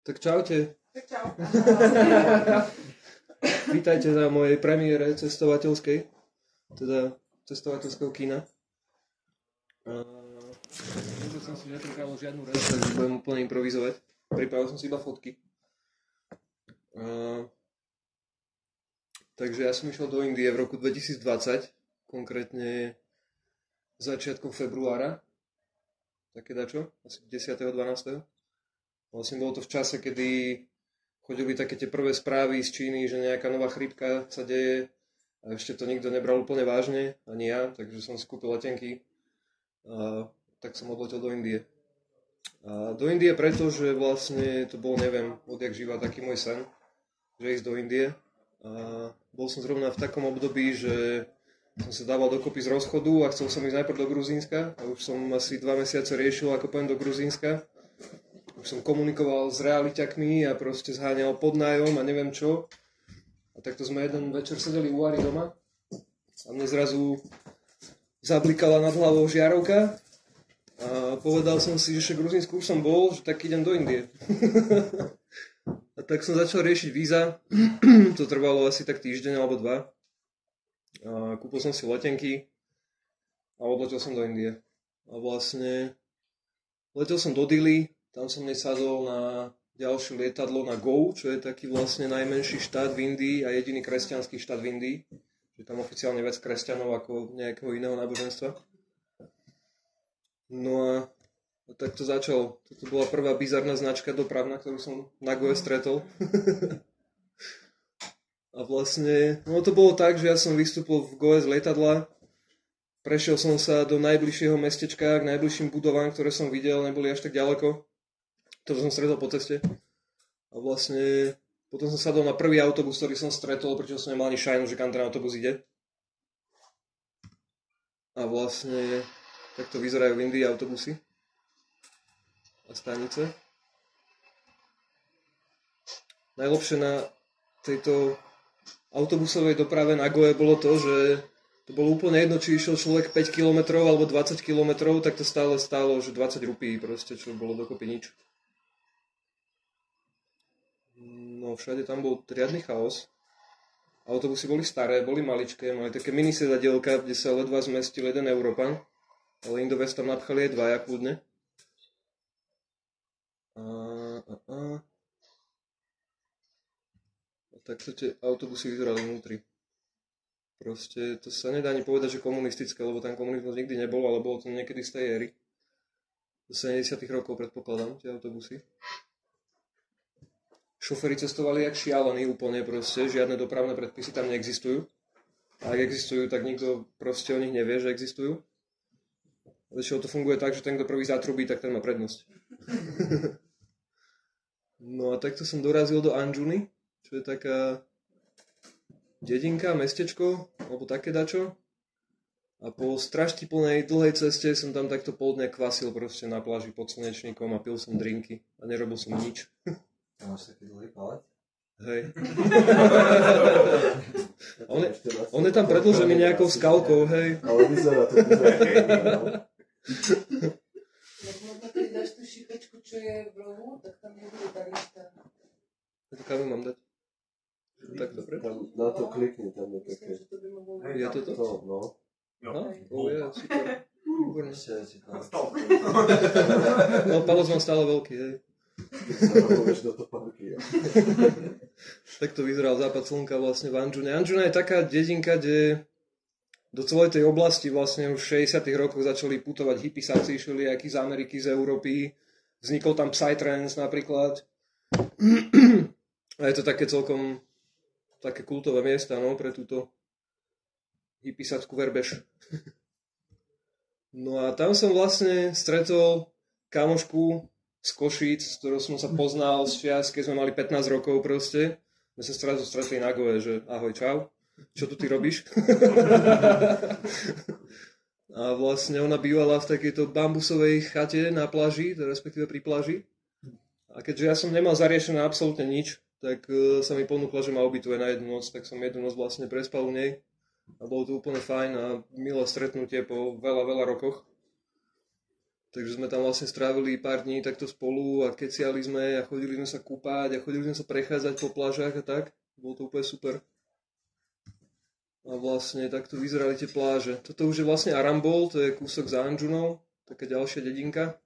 Tak čaute. Tak čau. Vítajte na mojej premiére cestovateľskej, teda cestovateľského kina. Vôbec som si nepripravil žiadnu reč, takže budem úplne improvizovať. Pripravil som si iba fotky. Takže ja som išiel do Indie v roku 2020, konkrétne začiatkom februára, také dačo, asi 10.12. Vlastne bolo to v čase, kedy chodili také tie prvé správy z Číny, že nejaká nová chrípka sa deje a ešte to nikto nebral úplne vážne, ani ja, takže som si kúpil letenky a tak som odletel do Indie. A do Indie preto, že vlastne to bol, neviem, odjak živa taký môj sen, že ísť do Indie. A bol som zrovna v takom období, že som sa dával dokopy z rozchodu a chcel som ísť najprv do Gruzínska a už som asi 2 mesiace riešil, ako pôjdem do Gruzínska. Už som komunikoval s realiťakmi a proste zháňal podnájom a neviem čo. A takto sme jeden večer sedeli u Ary doma a mne zrazu zablikala nad hlavou žiarovka a povedal som si, že však v Gruzínsku už som bol, že tak idem do Indie. A tak som začal riešiť víza, to trvalo asi tak týždeň alebo 2. A kúpil som si letenky a odletel som do Indie. A vlastne letel som do Dili, tam som nesadol na ďalšie lietadlo na Goa, čo je taký vlastne najmenší štát v Indii a jediný kresťanský štát v Indii. Je tam oficiálne viac kresťanov ako nejakého iného náboženstva. No a tak to začalo. Toto bola prvá bizarná značka dopravná, ktorú som na Goe stretol. A vlastne, no to bolo tak, že ja som vystúpil v Goe z lietadla, prešiel som sa do najbližšieho mestečka, k najbližším budovám, ktoré som videl, neboli až tak ďaleko. To som stretol po ceste. A vlastne potom som sadol na prvý autobus, ktorý som stretol, pretože som nemal ani šajnu, že kam ten autobus ide. A vlastne takto vyzerajú v Indii autobusy a stanice. Najlepšie na tejto autobusovej doprave na Goe bolo to, že to bolo úplne jedno, či išiel človek 5 km alebo 20 km, tak to stále stálo, že 20 rupí proste, čo bolo dokopy nič. No všade tam bol riadny chaos. Autobusy boli staré, boli maličké, mali také mini sedadielka, kde sa ledva zmestil jeden Európan, ale Indovest tam napchali aj 2 kľudne. A takto tie autobusy vyzerali vnútri. Proste to sa nedá ani povedať, že komunistické, lebo tam komunizmus nikdy nebol, ale bolo to niekedy z tej éry. Do 70. rokov predpokladám, tie autobusy. Šoféri cestovali jak šialení úplne proste, žiadne dopravné predpisy tam neexistujú. A ak existujú, tak nikto proste o nich nevie, že existujú. Väčšinou to funguje tak, že ten, kto prvý zatrubí, tak ten má prednosť. No a takto som dorazil do Anjuni, čo je taká dedinka, mestečko, alebo také dačo. A po straštiplnej dlhej ceste som tam takto pol dňa kvasil proste na pláži pod slnečníkom a pil som drinky a nerobil som nič. A máš taký dlhý palec? Hej. On je tam predĺžený nejakou skalkou, hej. Ale vyzerá to. Tak možno keď dáš tú šipečku, čo je v rohu, tak tam nebude tá lišta. To kam mám dať? Tak dobre. Tam na to klikni, tam je také. Myslím, že to by mohlo byť. Je to to? To, no. No, je, super. Výborné. Ešte ti tam. No, palec mám stále veľký, hej. Zahrnúš do topánky. Tak to vyzeral západ slnka vlastne v Anjune. Anjuna je taká dedinka, kde do celej tej oblasti vlastne už v 60. rokoch začali putovať hippisáci, všelijakí z Ameriky, z Európy. Vznikol tam Psytrance napríklad. A je to také celkom také kultové miesta, no, pre túto hippisáckú verbež. No a tam som vlastne stretol kamošku z Košíc, s ktorou som sa poznal z čias, keď sme mali 15 rokov proste. My sa zrazu stretli na Goe, že ahoj, čau, čo tu ty robíš? A vlastne ona bývala v takejto bambusovej chate na pláži, respektíve pri pláži. A keďže ja som nemal zariešené absolútne nič, tak sa mi ponúkla, že ma ubytuje na jednu noc, tak som jednu noc vlastne prespal u nej. A bolo to úplne fajn a milé stretnutie po veľa, veľa rokoch. Takže sme tam vlastne strávili pár dní takto spolu a keciali sme a chodili sme sa kúpať a chodili sme sa prechádzať po plážach a tak. Bolo to úplne super. A vlastne takto vyzerali tie pláže. Toto už je vlastne Arambol, to je kúsok za Anjunou, taká ďalšia dedinka.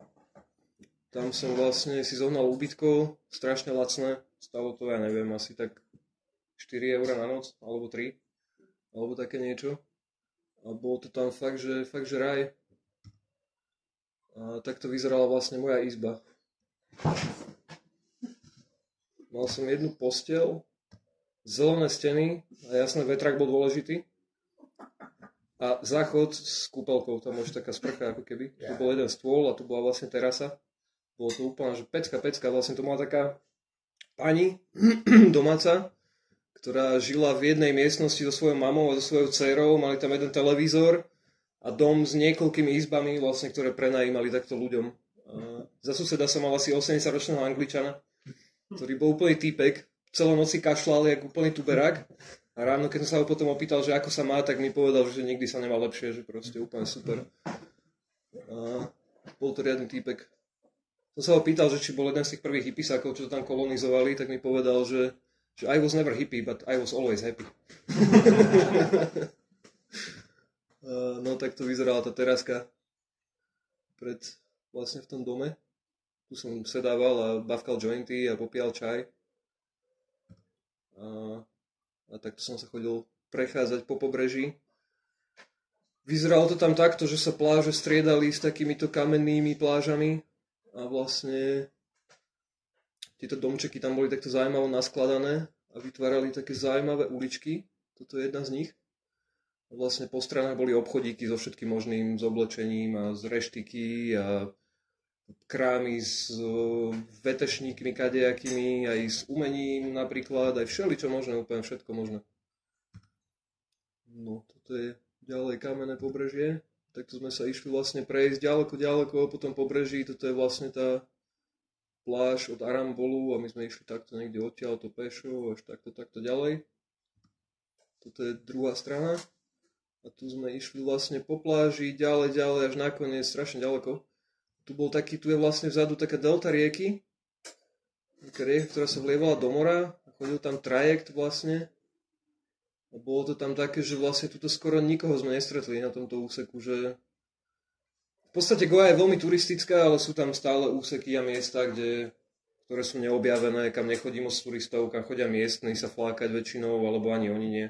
Tam som vlastne si zohnal ubytko, strašne lacné. Stalo to, ja neviem, asi tak 4 € na noc, alebo 3, alebo také niečo. A bolo to tam fakt, že raj. A takto vyzerala vlastne moja izba. Mal som jednu posteľ, zelené steny a jasné, vetrak bol dôležitý. A záchod s kúpelkou, tam už taká sprcha ako keby. Tu bol jeden stôl a tu bola vlastne terasa. Bolo to úplne, že pecka, vlastne to bola taká pani domáca, ktorá žila v jednej miestnosti so svojou mamou a so svojou dcerou, mali tam jeden televízor a dom s niekoľkými izbami, vlastne, ktoré prenajímali takto ľuďom. Za suseda som mal asi 80-ročného Angličana, ktorý bol úplný týpek, celé noci kašľal jak úplný tuberák a ráno, keď som sa ho potom opýtal, že ako sa má, tak mi povedal, že nikdy sa nemá lepšie, že proste úplne super. Bol to riadny týpek. Som sa ho pýtal, že či bol jeden z tých prvých hippisákov, čo to tam kolonizovali, tak mi povedal, že I was never hippie, but I was always happy. No tak to vyzerala tá teraska vlastne v tom dome. Tu som sedával a bavkal jointy a popíjal čaj. A takto som sa chodil prechádzať po pobreží. Vyzeralo to tam takto, že sa pláže striedali s takýmito kamennými plážami a vlastne tieto domčeky tam boli takto zaujímavo naskladané a vytvárali také zaujímavé uličky. Toto je jedna z nich. A vlastne po stranách boli obchodíky so všetkým možným, s oblečením a z reštiky a krámy s vetešníkmi kadejakými, aj s umením napríklad, aj všeličo možné, úplne všetko možné. No, toto je ďalej kamenné pobrežie. Takto sme sa išli vlastne prejsť ďaleko po tom pobreží. Toto je vlastne tá pláž od Arambolu a my sme išli takto niekde odtiaľto pešo až takto ďalej. Toto je druhá strana. A tu sme išli vlastne po pláži ďalej až nakoniec strašne ďaleko. Tu je vlastne vzadu taká delta rieky. Taká rieka, ktorá sa vlievala do mora. A chodil tam trajekt vlastne. A bolo to tam také, že vlastne tuto skoro nikoho sme nestretli na tomto úseku, že v podstate Goa je veľmi turistická, ale sú tam stále úseky a miesta, ktoré sú neobjavené, kam nechodí moc turistov, kam chodia miestni sa flákať väčšinou, alebo ani oni nie.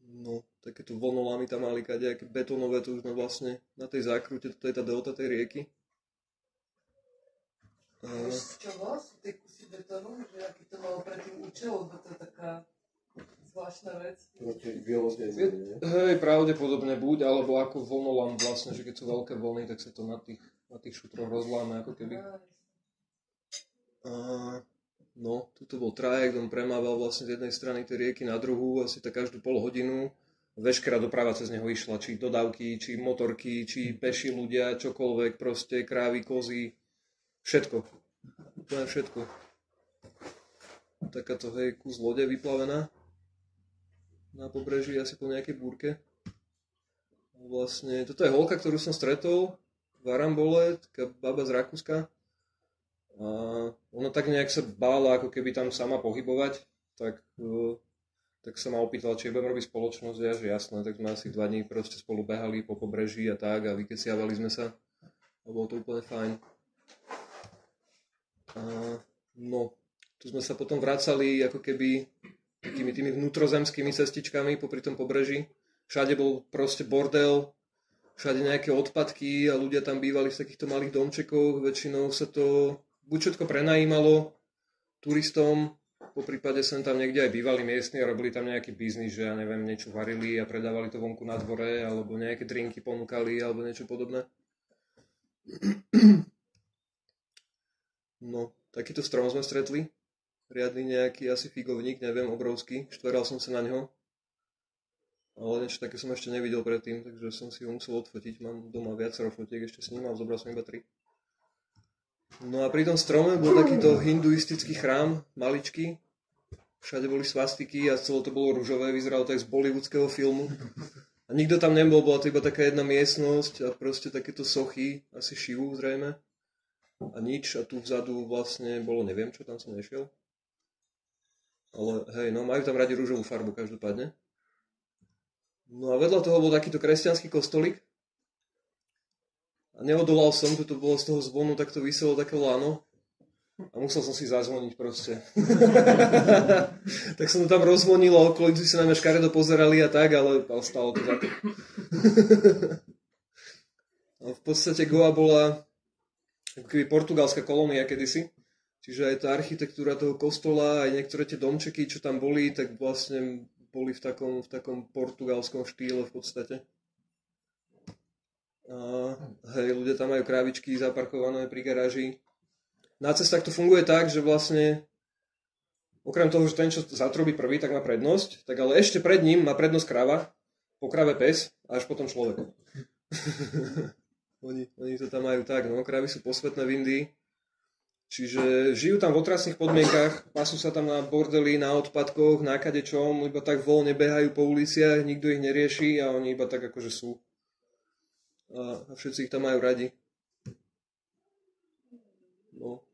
No, takéto vlnolamy tam mali kadejaké betónové, to už sme vlastne na tej zákrute, toto je tá delta tej rieky. Z čoho sú tie kusy betónu? Že aký to malo predtým účel, lebo to je taká zvláštna vec. Proti vylodeniu, nie? Hej, pravdepodobne buď, alebo ako vlnolam vlastne, že keď sú veľké vlny, tak sa to na tých šutroch rozláme, ako keby. No, tuto bol trajekt, on premával vlastne z jednej strany tej rieky na druhú, asi tak každú pol hodinu. Veškerá doprava cez neho išla, či dodávky, či motorky, či peši ľudia, čokoľvek, proste krávy, kozy, všetko. Úplne všetko. Takáto, hej, kus lode vyplavená na pobreží, asi po nejakej búrke. Vlastne, toto je holka, ktorú som stretol v Arambole, taká baba z Rakúska. A ona tak nejak sa bála, ako keby tam sama pohybovať, tak sa ma opýtala, či budem robiť spoločnosť, ja, že jasné, tak sme asi 2 dní proste spolu behali po pobreží a tak a vykeciavali sme sa a bolo to úplne fajn. No, tu sme sa potom vracali ako keby takými tými vnútrozemskými cestičkami popri tom pobreží. Všade bol proste bordel, všade nejaké odpadky a ľudia tam bývali v takýchto malých domčekoch, väčšinou sa to buď všetko prenajímalo turistom, po prípade sem tam niekde aj bývali miestni a robili tam nejaký biznis, že ja neviem, niečo varili a predávali to vonku na dvore, alebo nejaké drinky ponúkali, alebo niečo podobné. No, takýto strom sme stretli. Riadny nejaký asi figovník, neviem, obrovský. Štveral som sa na ňo. Ale niečo také som ešte nevidel predtým, takže som si ho musel odfotiť. Mám doma viacero fotiek ešte s ním, ale zobral som iba 3. No a pri tom strome bol takýto hinduistický chrám, maličký. Všade boli svastiky a celé to bolo ružové, vyzeralo to aj z bollywoodského filmu. A nikto tam nebol, bola to iba taká jedna miestnosť a proste takéto sochy, asi Šivu zrejme. A nič, a tu vzadu vlastne bolo, neviem čo, tam som nešiel. Ale hej, no majú tam radi rúžovú farbu každopádne. No a vedľa toho bol takýto kresťanský kostolík. A neodolal som, tu to bolo z toho zvonu, tak to viselo také lano. A musel som si zazvoniť proste. Tak som to tam rozvonil a okolíci sa na mňa škaredo pozerali a tak, ale stalo to za to. A v podstate Goa bola ako keby portugalská kolónia kedysi. Čiže aj tá architektúra toho kostola, aj niektoré tie domčeky, čo tam boli, tak vlastne boli v takom portugalskom štýle v podstate. A hej, ľudia tam majú krávičky zaparkované pri garáži. Na cestách to funguje tak, že vlastne okrem toho, že ten, čo zatrobí prvý, tak má prednosť, tak ale ešte pred ním má prednosť kráva, po kráve pes a až potom človek. oni to tam majú tak, no, krávy sú posvetné v Indii. Čiže žijú tam v otrasných podmienkach, pasú sa tam na bordeli, na odpadkoch, na kadečom, iba tak voľne behajú po uliciach, nikto ich nerieši a oni iba tak akože sú. A všetci ich tam majú radi. No,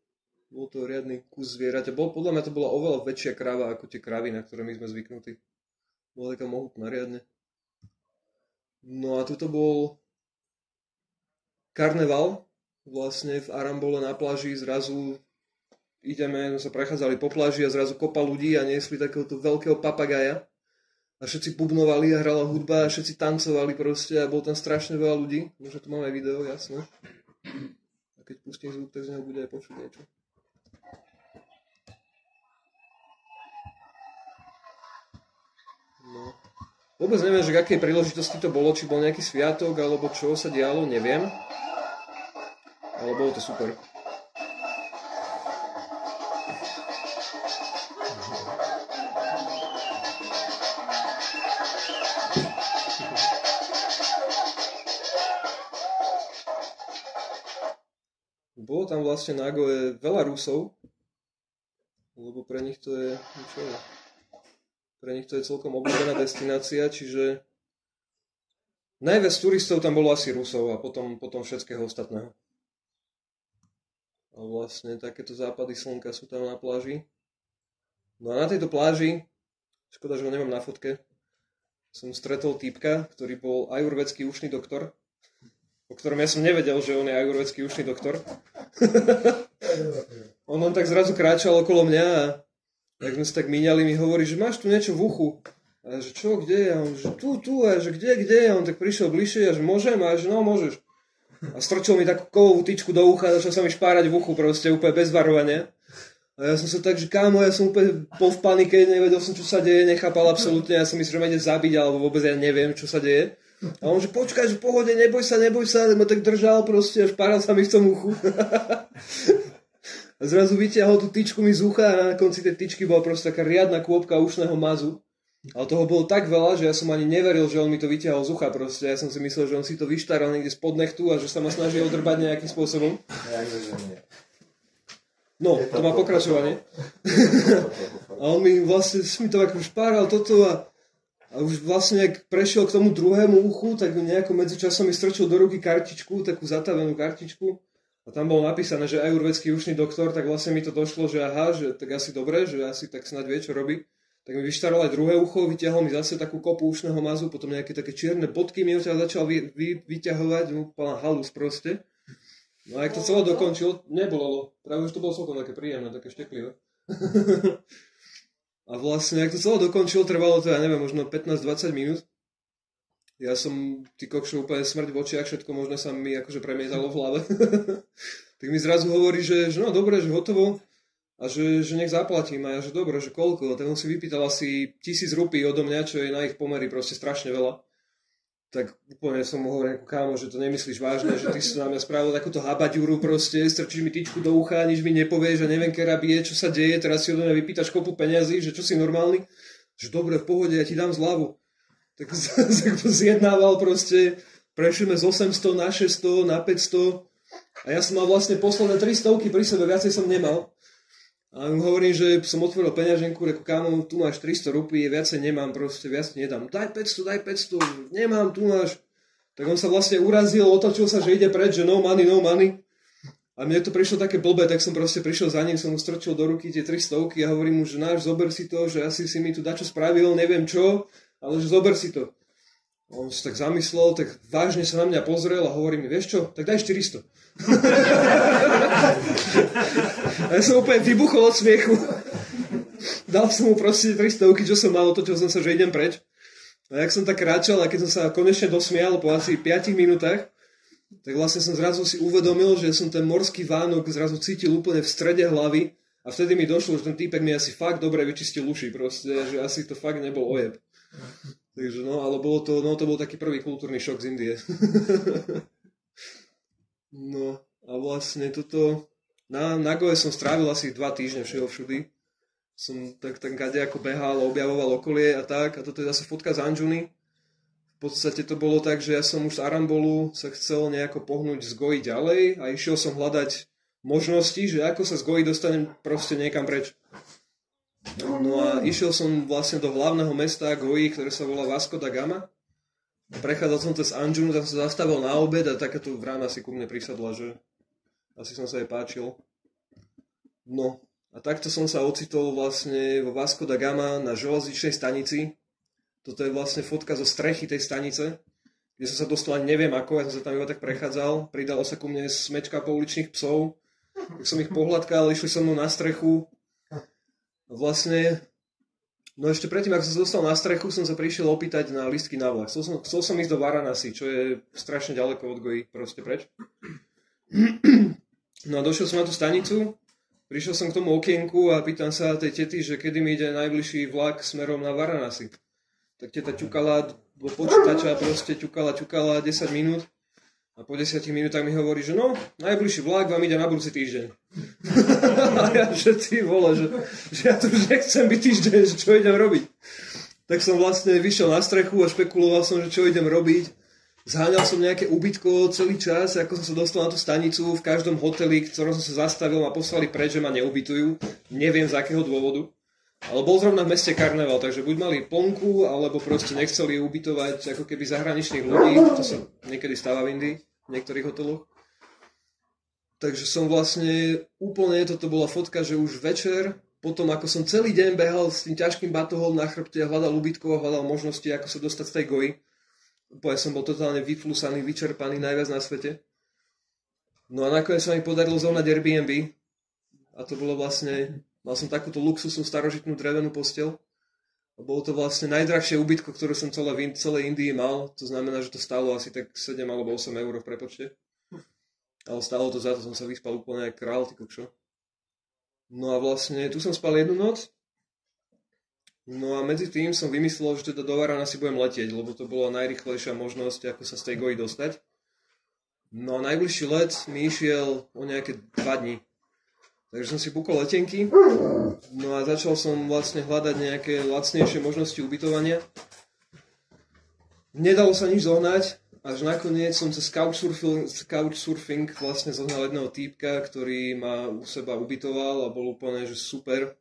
bol to riadny kus zvieraťa. Podľa mňa to bola oveľa väčšia kráva ako tie krávy, na ktoré my sme zvyknutí. Bola taká mohutná riadne. No a tuto bol karneval. Vlastne v Arambole na pláži zrazu sme sa prechádzali po pláži a zrazu kopa ľudí a niesli takéhoto veľkého papagaja a všetci bubnovali a hrala hudba a všetci tancovali proste a bolo tam strašne veľa ľudí. Možno tu máme video, jasné. A keď pustím zvuk, tak z neho bude aj počuť niečo. No. Vôbec neviem, že k akej príležitosti to bolo, či bol nejaký sviatok alebo čo sa dialo, neviem. Ale bolo to super. Bolo tam vlastne na Goe veľa Rusov, lebo pre nich to je, celkom obľúbená destinácia, čiže najviac turistov tam bolo asi Rusov a potom všetkého ostatného. A vlastne takéto západy slnka sú tam na pláži. No a na tejto pláži, škoda, že ho nemám na fotke, som stretol týpka, ktorý bol ajurvédsky ušný doktor, o ktorom ja som nevedel, že on je ajurvédsky ušný doktor. On tak zrazu kráčal okolo mňa a jak sme sa tak míňali, mi hovorí, že máš tu niečo v uchu. A ja, že čo, kde? A on, že tu, a že kde? A on tak prišiel bližšie a že môžem? A ja, že no, môžeš. A strčil mi takú kovovú tyčku do ucha a začal sa mi špárať v uchu proste úplne bez varovania. A ja som sa tak, že kámo, ja som úplne bol v panike, nevedel som, čo sa deje, nechápal absolútne, ja som myslel, že ma ide zabiť, alebo vôbec ja neviem, čo sa deje. A on, že počkaj, že v pohode, neboj sa, tak ma tak držal proste a špáral sa mi v tom uchu. A zrazu vyťahol tú tyčku mi z ucha a na konci tej tyčky bola proste taká riadna kôpka ušného mazu. Ale toho bolo tak veľa, že ja som ani neveril, že on mi to vyťahol z ucha proste. Ja som si myslel, že on si to vyštáral niekde spod nechtu a že sa ma snaží odrbať nejakým spôsobom. No, to má pokračovanie. A on mi vlastne to ako špáral toto a už vlastne, ak prešiel k tomu druhému uchu, tak nejako medzičasom mi strčil do ruky kartičku, takú zatavenú kartičku. A tam bolo napísané, že ajurvédsky ušný doktor, tak vlastne mi to došlo, že aha, že tak asi dobre, že asi tak snáď vie, čo robí. Tak mi vyštaral aj druhé ucho, vyťahol mi zase takú kopu ušného mazu, potom nejaké také čierne bodky mi odtiaľ začal vyťahovať, úplná halus proste. No a jak to celé dokončil, nebolelo. Práve už to bolo celkom také príjemné, také šteklivé. A vlastne, jak to celé dokončil, trvalo to, ja neviem, možno 15-20 minút. Ja som, ty kokšo, úplne smrť v očiach, všetko možno sa mi akože premietalo v hlave. Tak mi zrazu hovorí, že no dobre, že hotovo. A že nech zaplatím. A ja, že dobre, že koľko. Tak on si vypýtal asi 1000 rupí odo mňa, čo je na ich pomery proste strašne veľa. Tak úplne som mu hovoril, kámo, že to nemyslíš vážne, že ty si na mňa spravil takúto habaďuru proste, strčíš mi tyčku do ucha, nič mi nepovieš, že neviem, kera bije, čo sa deje, teraz si odo mňa vypýtaš kopu peňazí, že čo si normálny. Že dobre, v pohode, ja ti dám zľavu. Tak to zjednával proste, prešli sme z 800 na 600, na 500 a ja som mal vlastne posledné 300 pri sebe, viacej som nemal. A mu hovorím, že som otvoril peňaženku, reku, kámo, tu máš 300 rupí, viacej nemám, proste viac nedám. Daj 500, nemám, tu máš. Tak on sa vlastne urazil, otočil sa, že ide preč, že no money. A mne to prišlo také blbé, tak som proste prišiel za ním, som mu strčil do ruky tie 300 a hovorím mu, že náš, zober si to, že asi si mi tu dačo spravil, neviem čo, ale že zober si to. On sa tak zamyslel, tak vážne sa na mňa pozrel a hovorí mi, vieš čo, tak daj 400. A ja som úplne vybuchol od smiechu. Dal som mu proste 300, čo som mal, otočil som sa, že idem preč. A jak som tak kráčal a keď som sa konečne dosmial po asi 5 minútach, tak vlastne som zrazu si uvedomil, že som ten morský vánok zrazu cítil úplne v strede hlavy a vtedy mi došlo, že ten týpek mi asi fakt dobre vyčistil uši proste, že asi to fakt nebol ojeb. Takže no, ale to bol taký prvý kultúrny šok z Indie. No a vlastne toto, na Goe som strávil asi 2 týždne všudy. Som tak kadejako behal, objavoval okolie a tak. A toto je zase fotka z Anjuny. V podstate to bolo tak, že ja som už z Arambolu sa chcel nejako pohnúť z Goji ďalej a išiel som hľadať možnosti, že ako sa z Goji dostanem proste niekam preč. No a išiel som vlastne do hlavného mesta Goji, ktoré sa volá Vasco da Gama. Prechádzal som cez Anjunu, tam sa zastavil na obed a takáto vrána si ku mne prisadla, že asi som sa jej páčil. No a takto som sa ocitol vlastne vo Vasco da Gama na železničnej stanici. Toto je vlastne fotka zo strechy tej stanice, kde som sa dostal, neviem ako, ja som sa tam iba tak prechádzal. Pridalo sa ku mne smečka pouličných psov, tak som ich pohľadkal, išli so mnou na strechu. Vlastne, no ešte predtým, ako som sa dostal na strechu, som sa prišiel opýtať na lístky na vlak. Chcel som ísť do Varanasi, čo je strašne ďaleko od Goji, proste preč. No a došiel som na tú stanicu, prišiel som k tomu okienku a pýtam sa tej tety, že kedy mi ide najbližší vlak smerom na Varanasi. Tak teta ťukala do počítača, proste ťukala 10 minút. A po 10 minútach mi hovorí, že no, najbližší vlak vám ide na budúci týždeň. A ja, že ty vole, že ja tu už nechcem byť týždeň, že čo idem robiť. Tak som vlastne vyšiel na strechu a špekuloval som, že čo idem robiť. Zháňal som nejaké ubytko celý čas, ako som sa dostal na tú stanicu, v každom hoteli, v ktorom som sa zastavil, ma poslali preč, že ma neubytujú. Neviem z akého dôvodu. Ale bol zrovna v meste karneval, takže buď mali plnku, alebo proste nechceli ubytovať ako keby zahraničných ľudí. To sa niekedy stáva v Indii, v niektorých hoteloch. Takže som vlastne úplne, toto bola fotka, že už večer, potom ako som celý deň behal s tým ťažkým batohom na chrbte a hľadal ubytko a hľadal možnosti, ako sa dostať z tej Goji. Úplne som bol totálne vyflusaný, vyčerpaný, najviac na svete. No a nakoniec sa mi podarilo zohnať Airbnb. A to bolo vlastne... Mal som takúto luxusnú starožitnú drevenú posteľ. A bolo to vlastne najdrahšie ubytko, ktoré som celej Indii mal. To znamená, že to stálo asi tak 7 alebo 8 eur v prepočte. Ale stálo to za to, som sa vyspal úplne jak král, ty kokšo. No a vlastne tu som spal jednu noc. No a medzi tým som vymyslel, že teda do Varanasi budem letieť, lebo to bola najrýchlejšia možnosť, ako sa z tej Goji dostať. No a najbližší let mi išiel o nejaké 2 dni. Takže som si bukol letenky, no a začal som vlastne hľadať nejaké lacnejšie možnosti ubytovania. Nedalo sa nič zohnať, až nakoniec som cez couchsurfing vlastne zohnal jedného týpka, ktorý ma u seba ubytoval a bol úplne že super.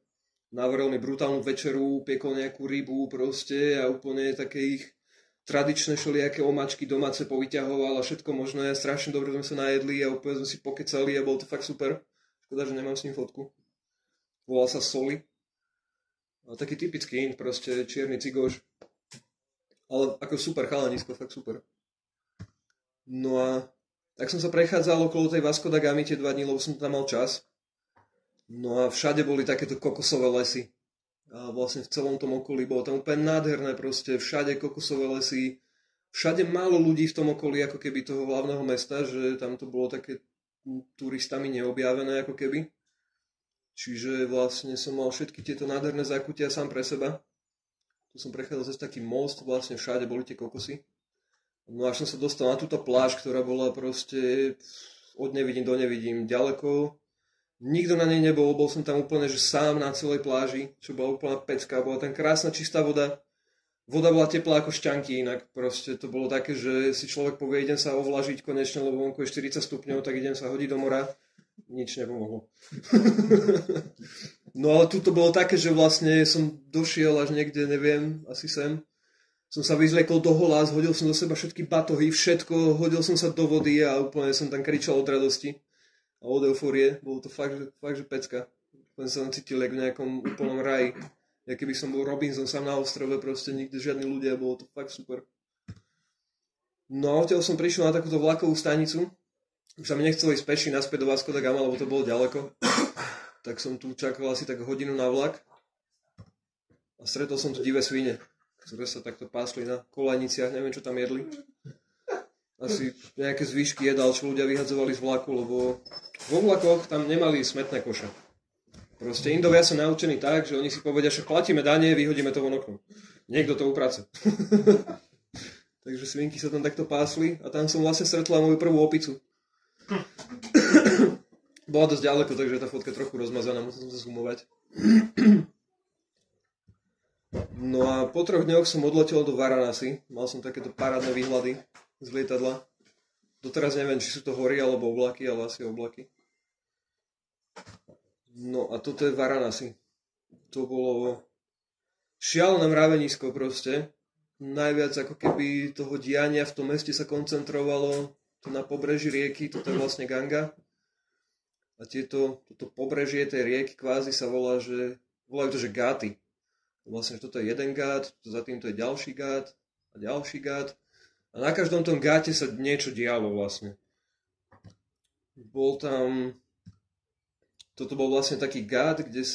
Navrel mi brutálnu večeru, piekol nejakú rybu proste a úplne také ich tradičné všelijaké omáčky domáce povyťahoval a všetko možné. Strašne dobre sme sa najedli a úplne sme si pokecali a bolo to fakt super. Škoda, že nemám s ním fotku. Volal sa Soli. A taký typický Ind, proste čierny cigoš. Ale ako super chalanisko, fakt super. No a tak som sa prechádzal okolo tej Vasco da Gamy tie 2 dní, lebo som tam mal čas. No a všade boli takéto kokosové lesy. A vlastne v celom tom okolí bolo tam úplne nádherné proste. Všade kokosové lesy. Všade málo ľudí v tom okolí, ako keby toho hlavného mesta, že tam to bolo také turistami neobjavené ako keby. Čiže vlastne som mal všetky tieto nádherné zákutia sám pre seba. Tu som prechádzal cez taký most, vlastne všade boli tie kokosy. No až som sa dostal na túto pláž, ktorá bola proste od nevidím do nevidím ďaleko. Nikto na nej nebol, bol som tam úplne že sám na celej pláži, čo bola úplná pecka. Bola tam krásna čistá voda. Voda bola teplá ako šťanky, inak proste to bolo také, že si človek povie, idem sa ovlažiť konečne, lebo vonku je 40 stupňov, tak idem sa hodiť do mora. Nič nepomohlo. No ale tu to bolo také, že vlastne som došiel až niekde, neviem, asi sem. Som sa vyzliekol do hola, zhodil som do seba všetky batohy, všetko, hodil som sa do vody a úplne som tam kričal od radosti a od eufórie. Bolo to fakt, že pecka. Úplne som cítil jak v nejakom úplnom raji. Ja keby som bol Robinson sám na ostrove, proste nikde žiadni ľudia, bolo to fakt super. No a odtiaľ som prišiel na takúto vlakovú stanicu. Už sa mi nechcelo ísť peši naspäť do Vasco da Gama, lebo to bolo ďaleko. Tak som tu čakal asi tak hodinu na vlak. A stretol som tu divé svine, ktoré sa takto pásli na kolajniciach, neviem, čo tam jedli. Asi nejaké zvyšky jedál, čo ľudia vyhadzovali z vlaku, lebo vo vlakoch tam nemali smetné koše. Proste Indovia sú naučení tak, že oni si povedia, že platíme dane, vyhodíme to von oknom. Niekto to uprace. Takže svinky sa tam takto pásli a tam som vlastne stretla moju prvú opicu. Bola dosť ďaleko, takže tá fotka trochu rozmazaná, musím sa zoomovať. No a po 3 dňoch som odletel do Varanasi. Mal som takéto parádne výhľady z lietadla. Doteraz neviem, či sú to hory alebo oblaky, ale asi oblaky. No a toto je Varanasi. To bolo šialené mravenisko proste. Najviac ako keby toho diania v tom meste sa koncentrovalo to na pobreží rieky, toto je vlastne Ganga. A toto pobrežie tej rieky kvázi sa volajú to, že gáty. Vlastne toto je jeden gát, za tým to je ďalší gát a ďalší gát. A na každom tom gáte sa niečo dialo vlastne. Toto bol vlastne taký gát, kde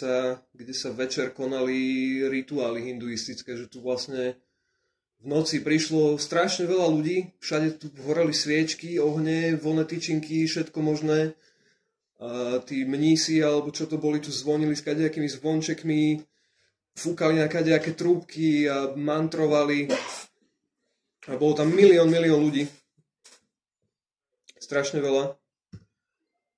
sa večer konali rituály hinduistické, že tu vlastne v noci prišlo strašne veľa ľudí, všade tu horeli sviečky, ohne, voľné tyčinky, všetko možné. A tí mnísi, alebo čo to boli, tu zvonili s kadejakými zvončekmi, fúkali na kadejaké trúbky a mantrovali. A bolo tam milión ľudí. Strašne veľa.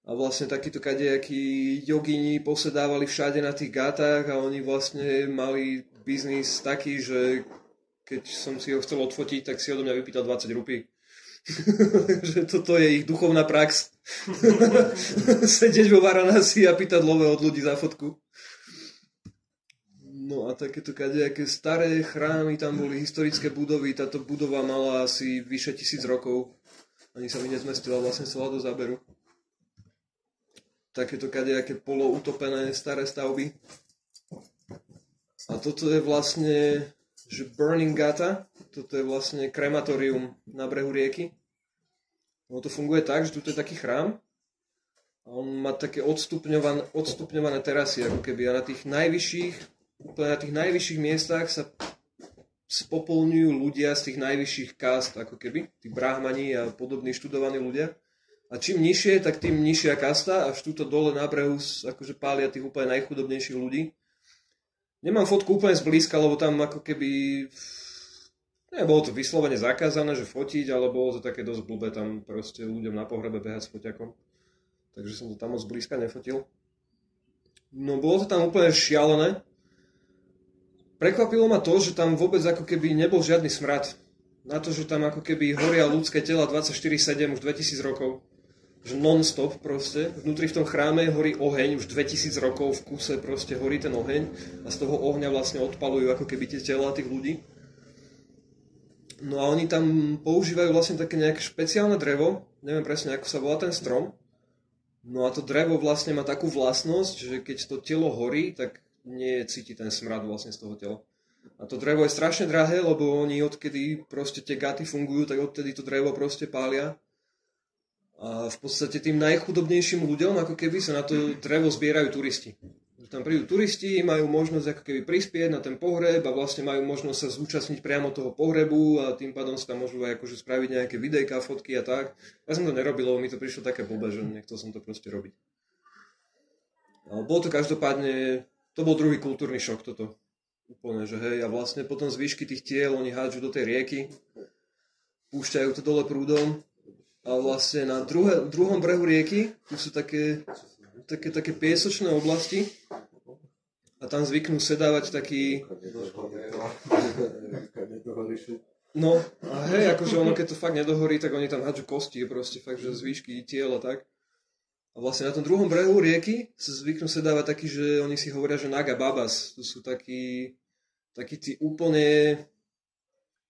A vlastne takíto kadejakí jogini posedávali všade na tých gátach a oni vlastne mali biznis taký, že keď som si ho chcel odfotiť, tak si odo mňa vypýtal 20 rupí. Že toto je ich duchovná prax. Sedieť vo Varanasi a pýtať love od ľudí za fotku. No a takéto kadejaké staré chrámy, tam boli historické budovy, táto budova mala asi vyše 1000 rokov. Ani sa mi nezmestila vlastne celá do záberu. Takéto kadejaké poloutopené staré stavby. A toto je vlastne, že Burning Gata, toto je vlastne krematórium na brehu rieky. No to funguje tak, že tu je taký chrám a on má také odstupňované terasy, ako keby, a úplne na tých najvyšších miestach sa spopolňujú ľudia z tých najvyšších kást, ako keby, tí brahmani a podobní študovaní ľudia. A čím nižšie, tak tým nižšia kasta, až túto dole na brehu akože pália tých úplne najchudobnejších ľudí. Nemám fotku úplne zblízka, lebo tam ako keby bolo to vyslovene zakázané, že fotiť, ale bolo to také dosť blbé tam proste ľuďom na pohrebe behať s foťakom. Takže som to tam moc blízka nefotil. No bolo to tam úplne šialené. Prekvapilo ma to, že tam vôbec ako keby nebol žiadny smrad. Na to, že tam ako keby horia ľudské tela 24/7 už 2000 rokov. Že non-stop proste. Vnútri v tom chráme horí oheň, už 2000 rokov v kuse proste horí ten oheň a z toho ohňa vlastne odpalujú ako keby tie tela tých ľudí. No a oni tam používajú vlastne také nejaké špeciálne drevo, neviem presne ako sa volá ten strom. No a to drevo vlastne má takú vlastnosť, že keď to telo horí, tak nie cíti ten smrad vlastne z toho tela. A to drevo je strašne drahé, lebo oni odkedy proste tie gaty fungujú, tak odtedy to drevo proste pália. A v podstate tým najchudobnejším ľuďom ako keby sa na to drevo zbierajú turisti. Tam prídu turisti, majú možnosť ako keby prispieť na ten pohreb a vlastne majú možnosť sa zúčastniť priamo toho pohrebu a tým pádom sa tam môžu aj akože spraviť nejaké videjka, fotky a tak. Ja som to nerobil, lebo mi to prišlo také blbé, že nechcel som to proste robiť. Ale bolo to každopádne, to bol druhý kultúrny šok toto. Úplne, že hej, a vlastne potom zvyšky tých tiel oni hádžu do tej rieky, púšťajú to dole prúdom a vlastne na druhom brehu rieky tu sú také piesočné oblasti a tam zvyknú sedávať takí... No a hej, akože ono keď to fakt nedohorí, tak oni tam hádžu kosti, proste fakt, že zvyšky tiel a tak. A vlastne na tom druhom brehu rieky sa zvyknú sedávať takí, že oni si hovoria, že Naga Babas. To sú takí tí úplne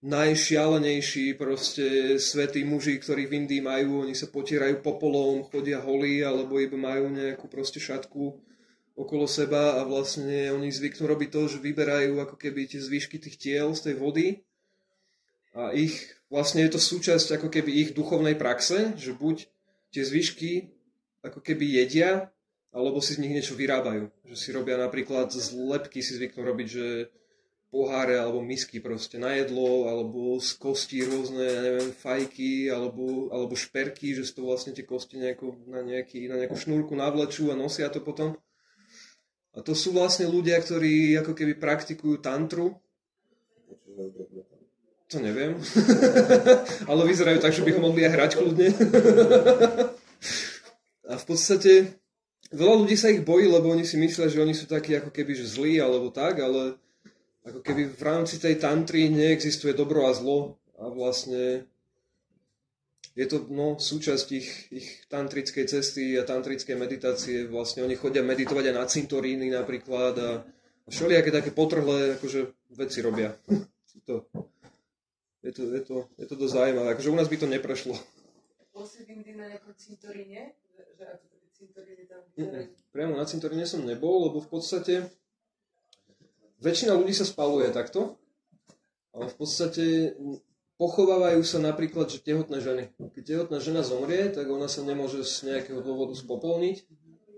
najšialenejší proste svätí muži, ktorí v Indii majú, oni sa potierajú popolom, chodia holí, alebo iba majú nejakú proste šatku okolo seba a vlastne oni zvyknú robiť to, že vyberajú ako keby tie zvyšky tých tiel z tej vody a vlastne je to súčasť ako keby ich duchovnej praxe, že buď tie zvyšky ako keby jedia, alebo si z nich niečo vyrábajú. Že si robia napríklad z lepky, si zvyknú robiť, že poháre alebo misky proste na jedlo, alebo z kostí rôzne, ja neviem, fajky, alebo šperky, že si to vlastne tie kosti na nejakú šnúrku navlečú a nosia to potom. A to sú vlastne ľudia, ktorí ako keby praktikujú tantru. To neviem. Ale vyzerajú tak, že by ho mohli aj hrať kľudne. A v podstate veľa ľudí sa ich bojí, lebo oni si myslia, že oni sú takí ako keby že zlí alebo tak, ale ako keby v rámci tej tantry neexistuje dobro a zlo a vlastne je to súčasť ich tantrickej cesty a tantrickej meditácie. Vlastne oni chodia meditovať aj na cintoríny napríklad a všelijaké také potrhlé akože veci robia. Je to dosť zaujímavé. Akože u nás by to neprešlo. Bol si v Indii na nejakom cintoríne? Že ako také cintoríny tam Priamo na cintoríne som nebol, lebo v podstate väčšina ľudí sa spaluje takto, ale v podstate pochovávajú sa napríklad, že tehotné ženy. Keď tehotná žena zomrie, tak ona sa nemôže z nejakého dôvodu spopolniť,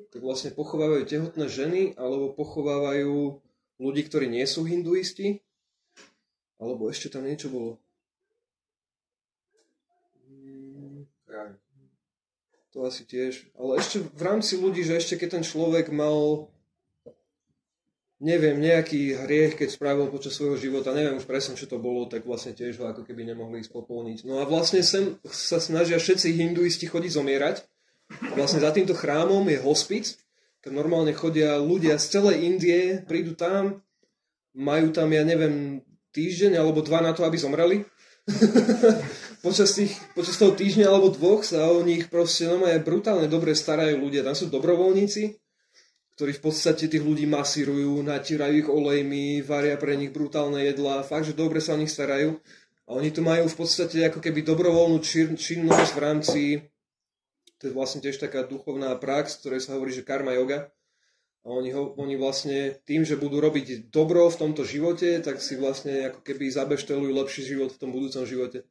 tak vlastne pochovávajú tehotné ženy, alebo pochovávajú ľudí, ktorí nie sú hinduisti, alebo ešte tam niečo bolo. To asi tiež. Ale ešte v rámci ľudí, že ešte keď ten človek mal, neviem, nejaký hriech, keď spravil počas svojho života, neviem už presne, čo to bolo, tak vlastne tiež ho ako keby nemohli spopolniť. No a vlastne sem sa snažia všetci hinduisti chodiť zomierať. Vlastne za týmto chrámom je hospic, keď normálne chodia ľudia z celej Indie, prídu tam, majú tam, ja neviem, týždeň alebo 2 na to, aby zomreli. Počas toho týždňa alebo 2 sa o nich proste brutálne dobre starajú ľudia. Tam sú dobrovoľníci, ktorí v podstate tých ľudí masírujú, natírajú ich olejmi, varia pre nich brutálne jedlá, fakt, že dobre sa o nich starajú. A oni tu majú v podstate ako keby dobrovoľnú činnosť v rámci, to je vlastne tiež taká duchovná prax, ktorej sa hovorí, že karma yoga. A oni vlastne tým, že budú robiť dobro v tomto živote, tak si vlastne ako keby zabeštelujú lepší život v tom budúcom živote.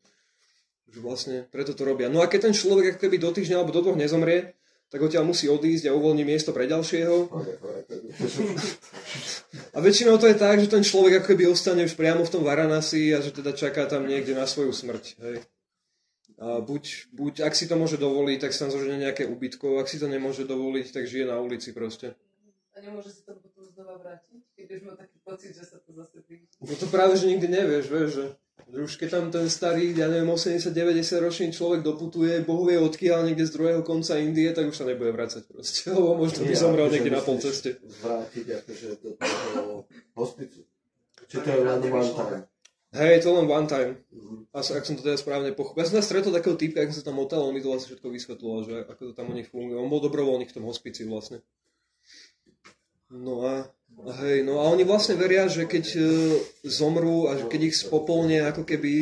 Že vlastne preto to robia. No a keď ten človek ako keby do týždňa alebo do 2 nezomrie, tak odtiaľ musí odísť a uvoľní miesto pre ďalšieho. A väčšinou to je tak, že ten človek ako keby ostane už priamo v tom Varanasi a že teda čaká tam niekde na svoju smrť. Hej. A buď ak si to môže dovoliť, tak sa tam zožene nejaké ubytko, ak si to nemôže dovoliť, tak žije na ulici proste. A nemôže si to potom znova vrátiť, keď už má taký pocit, že sa to zase príde. No to práve, že nikdy nevieš, že už keď tam ten starý, ja neviem, 80-90 ročný človek doputuje, Bohu vie odkiaľ niekde z druhého konca Indie, tak už sa nebude vracať proste, lebo možno by zomrel niekde na polceste. Vrátiť akože do toho hospicu. Či to je len one time? Hej, to len one time. Ak som to teda správne pochopil. Ja som tam stretol takého týpka, ak som sa tam motel, on mi to vlastne všetko vysvetloval, že ako to tam u nich funguje. On bol dobrovoľník v tom hospici vlastne. No a oni vlastne veria, že keď zomrú a keď ich spopolnia ako keby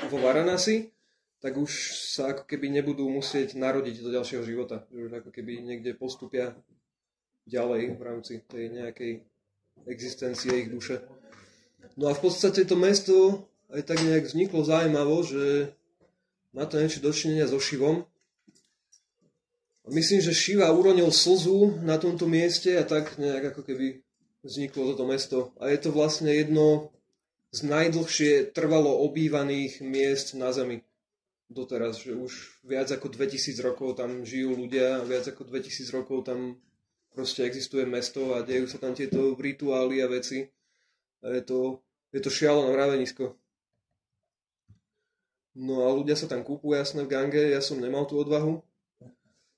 vo Varanasi, tak už sa ako keby nebudú musieť narodiť do ďalšieho života. Že už ako keby niekde postupia ďalej v rámci tej nejakej existencie ich duše. No a v podstate to mesto aj tak nejak vzniklo zaujímavo, že má to niečo dočinenia so Šivom. A myslím, že Šiva uronil slzu na tomto mieste a tak nejak ako keby vzniklo toto mesto. A je to vlastne jedno z najdlhšie trvalo obývaných miest na Zemi doteraz. Že už viac ako 2000 rokov tam žijú ľudia, viac ako 2000 rokov tam proste existuje mesto a dejú sa tam tieto rituály a veci. A je to šialené mravenisko. No a ľudia sa tam kúpujú, jasné, v Gange. Ja som nemal tú odvahu.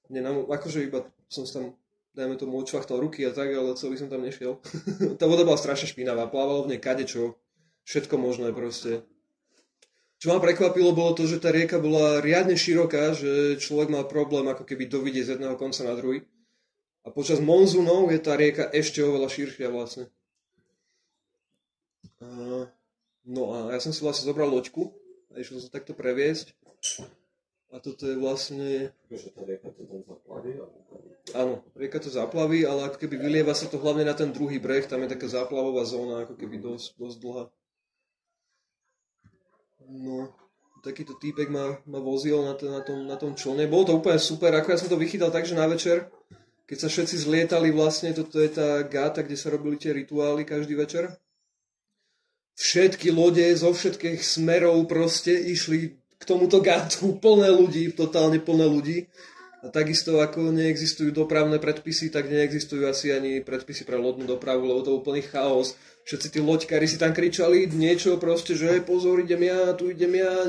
Akože iba som tam, dajme tomu, odšvachtal ruky a tak, ale celý som tam nešiel. Tá voda bola strašne špinavá, plávalo v nej kadečo, všetko možné proste. Čo ma prekvapilo, bolo to, že tá rieka bola riadne široká, že človek mal problém ako keby dovidieť z jedného konca na druhý. A počas monzunov je tá rieka ešte oveľa širšia vlastne. No a ja som si vlastne zobral loďku a išiel som takto previesť. A toto je vlastne... Takže tá rieka to tam zaplaví? Áno, rieka to zaplaví, ale ako keby vylieva sa to hlavne na ten druhý breh, tam je taká záplavová zóna, ako keby dosť dlhá. No, takýto týpek ma vozil na tom člne. Bolo to úplne super, ako ja som to vychytal tak, že na večer, keď sa všetci zlietali vlastne, toto je tá gáta, kde sa robili tie rituály každý večer. Všetky lode zo všetkých smerov proste išli k tomuto gátu, plné ľudí, totálne plné ľudí. A takisto ako neexistujú dopravné predpisy, tak neexistujú asi ani predpisy pre lodnú dopravu, lebo to je úplný chaos. Všetci tí loďkári si tam kričali niečo proste, že pozor, idem ja,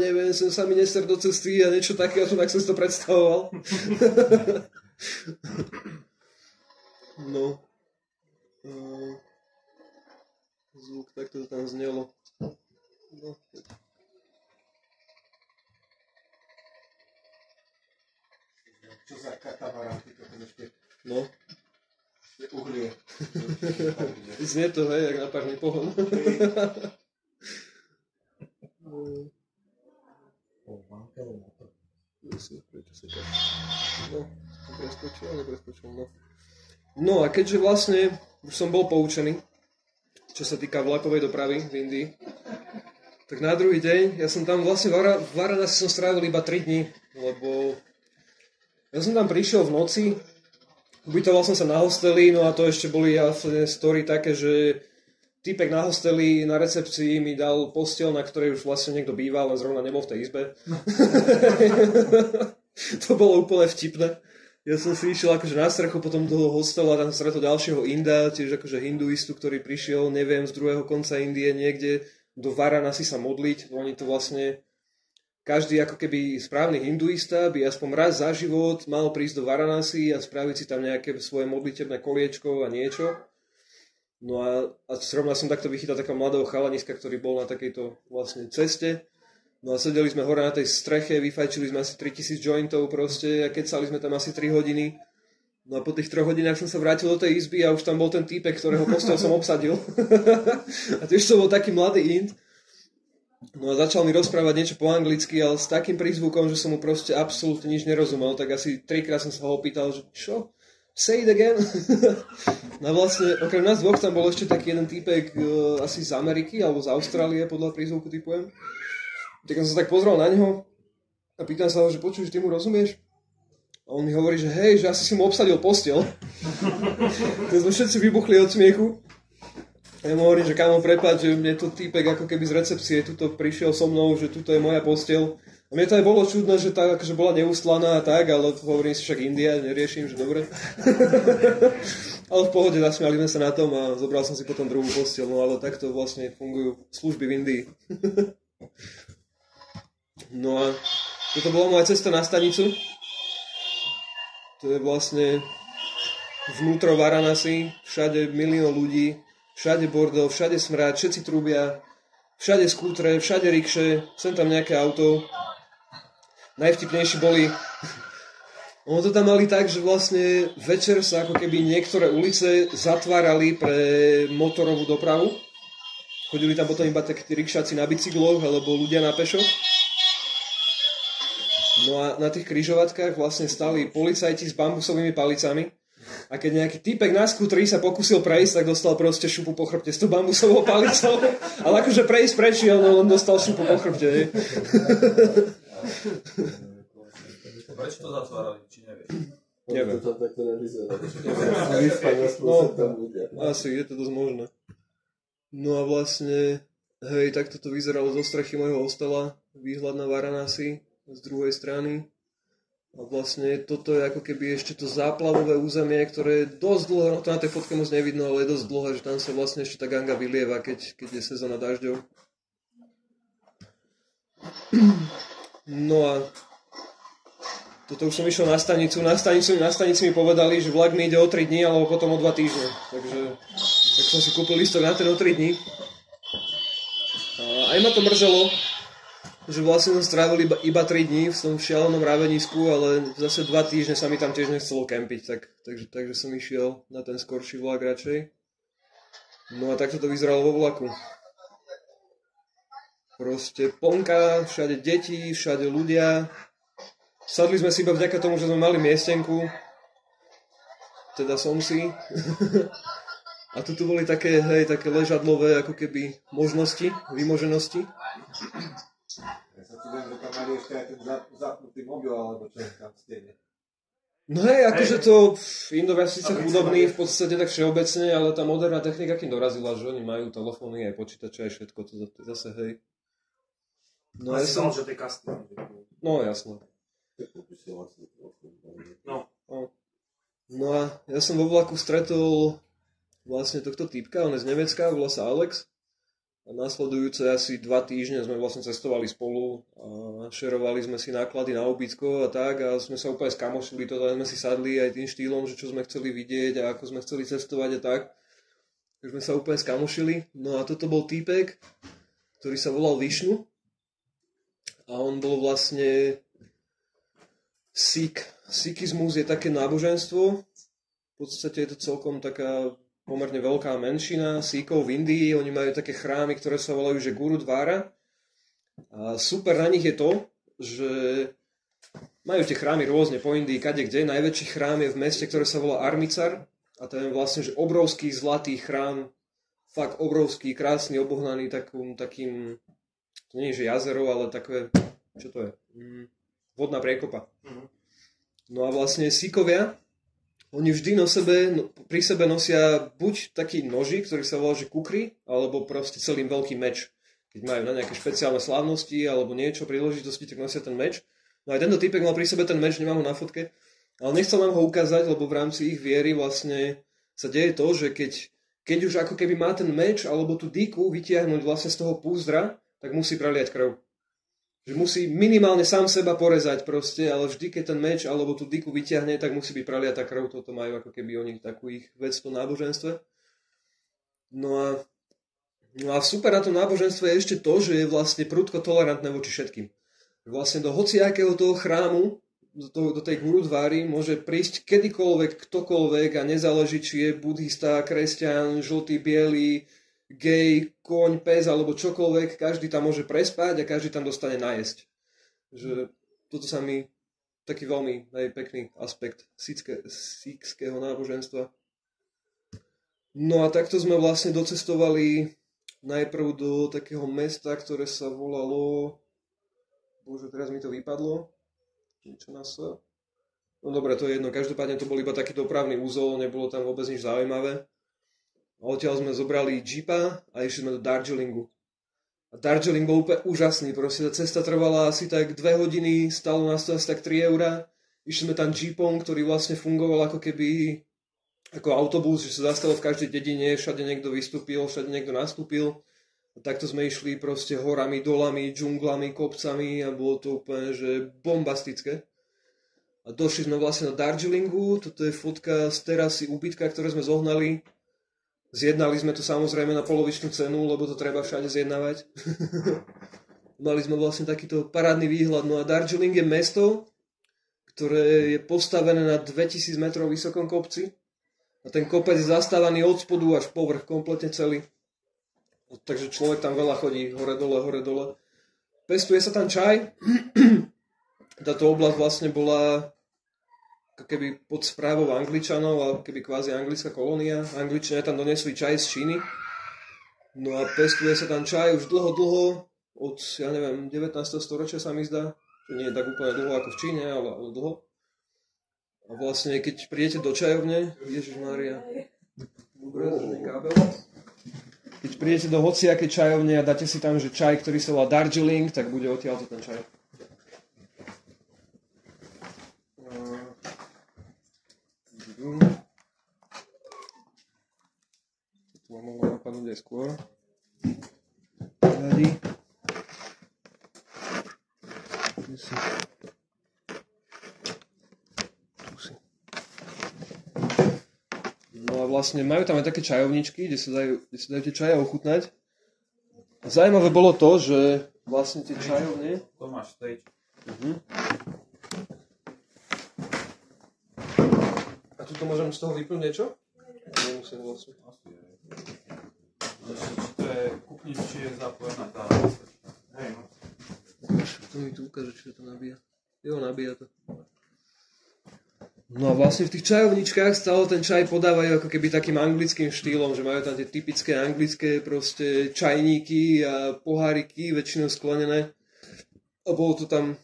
neviem, sem sa mi neser do cesty a niečo také, tak som si to predstavoval. No. Zvuk, takto to tam znelo. No. Čo za katamaránky to ten ešte? No. Je uhlie. Znie to, hej, jak na párny pohon. No a keďže vlastne už som bol poučený, čo sa týka vlakovej dopravy v Indii, tak na druhý deň, ja som tam vlastne v Varanasi som strávil iba 3 dní, lebo ja som tam prišiel v noci, ubytoval som sa na hosteli, no a to ešte boli story také, že týpek na hosteli, na recepcii mi dal posteľ, na ktorej už vlastne niekto býval, len zrovna nebol v tej izbe. To bolo úplne vtipné. Ja som si išiel akože na strechu potom do hostela, tam som stretol ďalšieho Inda, tiež akože hinduistu, ktorý prišiel, neviem, z druhého konca Indie niekde do Varanasi sa modliť. Oni to vlastne, každý ako keby správny hinduista by aspoň raz za život mal prísť do Varanasi a spraviť si tam nejaké svoje modlitebné koliečko a niečo. No a zrovna som takto vychytal takého mladého chalaniska, ktorý bol na takejto vlastne ceste. No a sedeli sme hore na tej streche, vyfajčili sme asi 3000 jointov proste a kecali sme tam asi 3 hodiny. No a po tých 3 hodinách som sa vrátil do tej izby a už tam bol ten týpek, ktorého posteľ som obsadil. A tiež to bol taký mladý Ind. No a začal mi rozprávať niečo po anglicky, ale s takým prízvukom, že som mu proste absolútne nič nerozumel, tak asi 3-krát som sa ho opýtal, že čo? Say it again. No vlastne, okrem nás dvoch tam bol ešte taký jeden týpek asi z Ameriky alebo z Austrálie, podľa prízvuku typujem. Tak som sa tak pozrel na neho a pýtam sa ho, že počuj, že ty mu rozumieš? A on mi hovorí, že hej, že asi si mu obsadil posteľ. Tak sme všetci vybuchli od smiechu. A ja mu hovorím, že kámo, prepáč, že mne to týpek ako keby z recepcie tuto prišiel so mnou, že tuto je moja posteľ. A mne to aj bolo čudné, že tá akože bola neustlaná a tak, ale hovorím si však India, neriešim, že dobre. Ale v pohode, zasmiali sme sa na tom a zobral som si potom druhú posteľ, no ale takto vlastne fungujú služby v Indii. No a toto bola moja cesta na stanicu. To je vlastne vnútro Varanasi, všade milión ľudí, všade bordel, všade smrad, všetci trúbia, všade skútre, všade rikše, sem tam nejaké auto. Najvtipnejší boli... Ono to tam mali tak, že vlastne večer sa ako keby niektoré ulice zatvárali pre motorovú dopravu. Chodili tam potom iba takí rikšáci na bicykloch alebo ľudia na pešo. No a na tých križovatkách vlastne stali policajti s bambusovými palicami a keď nejaký týpek na skútri sa pokúsil prejsť, tak dostal proste šupu po chrbte s tou bambusovou palicou. Ale akože prejsť prešiel, no on dostal šupu po chrbte, nie? Prečo to zatvárali, či nevieš? Neviem. To tam takto nevyzerá. Asi, je to dosť možné. No a vlastne, hej, takto to vyzeralo zo strechy mojho hostela, výhľad na Varanasi z druhej strany. A vlastne toto je ako keby ešte to záplavové územie, ktoré je dosť dlho, no to na tej fotke moc nevidno, ale je dosť dlhé, že tam sa vlastne ešte tá Ganga vylieva, keď je sezóna dažďov. No a toto už som išiel na stanicu. Na stanici mi povedali, že vlak mi ide o 3 dní, alebo potom o 2 týždne. Takže tak som si kúpil lístok na ten o 3 dní. A aj ma to mrzelo, že vlastne som strávil iba 3 dní v tom šialenom ravenisku, ale zase 2 týždne sa mi tam tiež nechcelo kempiť, takže som išiel na ten skorší vlak radšej. No a takto to vyzeralo vo vlaku. Proste ponka, všade deti, všade ľudia. Sadli sme si iba vďaka tomu, že sme mali miestenku. Teda som si. A tu boli také ležadlové ako keby možnosti, vymoženosti. Ja sa tu viem, že tam mali ešte aj ten zapnutý mobil, alebo čo je tam v stene. No hej, akože to Indovia síce chudobní v podstate tak všeobecne, ale tá moderná technika kým dorazila, že oni majú telefóny, aj počítače, aj všetko, to zase hej. No ja som... že tej kasty. No jasno. No a ja som vo vlaku stretol vlastne tohto týpka, on je z Nemecka, volá sa Alex. A nasledujúce asi 2 týždne sme vlastne cestovali spolu a šerovali sme si náklady na ubytko a tak a sme sa úplne skamošili, teda sme si sadli aj tým štýlom, že čo sme chceli vidieť a ako sme chceli cestovať a tak. Takže sme sa úplne skamošili. No a toto bol týpek, ktorý sa volal Višnu a on bol vlastne Sikh. Sikizmus je také náboženstvo, v podstate je to celkom taká pomerne veľká menšina Síkov v Indii, oni majú také chrámy, ktoré sa volajú, že Gurudvára. A super na nich je to, že majú tie chrámy rôzne po Indii, kade kde. Najväčší chrám je v meste, ktoré sa volá Armicar. A to je vlastne že obrovský zlatý chrám, fakt obrovský, krásny, obohnaný takým, to nie je že jazero, ale také, čo to je? Vodná priekopa. No a vlastne Síkovia, oni vždy pri sebe nosia buď taký nožík, ktorý sa volá, že kukri, alebo proste celý veľký meč. Keď majú na nejaké špeciálne slávnosti alebo niečo, príležitosti, tak nosia ten meč. No aj tento typek mal pri sebe ten meč, nemám ho na fotke, ale nechcel nám ho ukázať, lebo v rámci ich viery vlastne sa deje to, že keď už ako keby má ten meč alebo tú dýku vytiahnuť vlastne z toho púzdra, tak musí preliať krv. Že musí minimálne sám seba porezať proste, ale vždy, keď ten meč alebo tú dyku vyťahne, tak musí byť preliatá krv. Toto majú ako keby oni takú ich vec v tom náboženstve. No a super na tom náboženstve je ešte to, že je vlastne prudko tolerantné voči všetkým. Vlastne do hociakého toho chrámu, do tej Gurudváry môže prísť kedykoľvek, ktokoľvek a nezáleží, či je buddhista, kresťan, žltý, biely, gej, koň, pes alebo čokoľvek, každý tam môže prespať a každý tam dostane najesť. Že toto sa mi taký veľmi pekný aspekt síkského náboženstva. No a takto sme vlastne docestovali najprv do takého mesta, ktoré sa volalo... Bože, teraz mi to vypadlo. Niečo nás sa... No dobre, to je jedno. Každopádne to bol iba taký dopravný úzol, nebolo tam vôbec nič zaujímavé. A odtiaľ sme zobrali jeepa a išli sme do Darjeelingu. A Darjeeling bol úplne úžasný. Proste tá cesta trvala asi tak 2 hodiny, stalo nás to asi tak 3 €. Išli sme tam jeepom, ktorý vlastne fungoval ako keby ako autobus, že sa zastavil v každej dedine, všade niekto vystúpil, všade niekto nastúpil. A takto sme išli proste horami, dolami, džunglami, kopcami a bolo to úplne že bombastické. A došli sme vlastne do Darjeelingu. Toto je fotka z terasy ubytka, ktoré sme zohnali. Zjednali sme to samozrejme na polovičnú cenu, lebo to treba všade zjednávať. Mali sme vlastne takýto parádny výhľad. No a Darjeeling je mesto, ktoré je postavené na 2000 metrov vysokom kopci. A ten kopec je zastávaný od spodu až po vrch, kompletne celý. Takže človek tam veľa chodí, hore dole. Pestuje sa tam čaj. Táto oblasť vlastne bola keby pod správou Angličanov, alebo keby kvázi anglická kolónia. Angličania tam donesli čaj z Číny. No a pestuje sa tam čaj už dlho, od, 19. storočia sa mi zdá. To nie je tak úplne dlho ako v Číne, ale dlho. A vlastne, keď prídete do čajovne, Ježišmária, keď prídete do hociakej čajovne a dáte si tam, že čaj, ktorý sa volá Darjeeling, tak bude odtiaľto ten čaj. To ma mohlo napadnúť aj skôr. No a vlastne majú tam aj také čajovničky, kde sa dajú tie čaje ochutnať. A zaujímavé bolo to, že vlastne tie čajovne. Tomáš, stage. A tuto môžem z toho vypnúť niečo? Nemusím vlastne. Či to je kúpniť, či je zapojená tá... Hej, no. To mi tu ukáže, či to nabíja. Jo, nabíja to. No a vlastne v tých čajovničkách stále ten čaj podávajú ako keby takým anglickým štýlom, že majú tam tie typické anglické proste čajníky a poháriky, väčšinou sklenené. A bolo to tam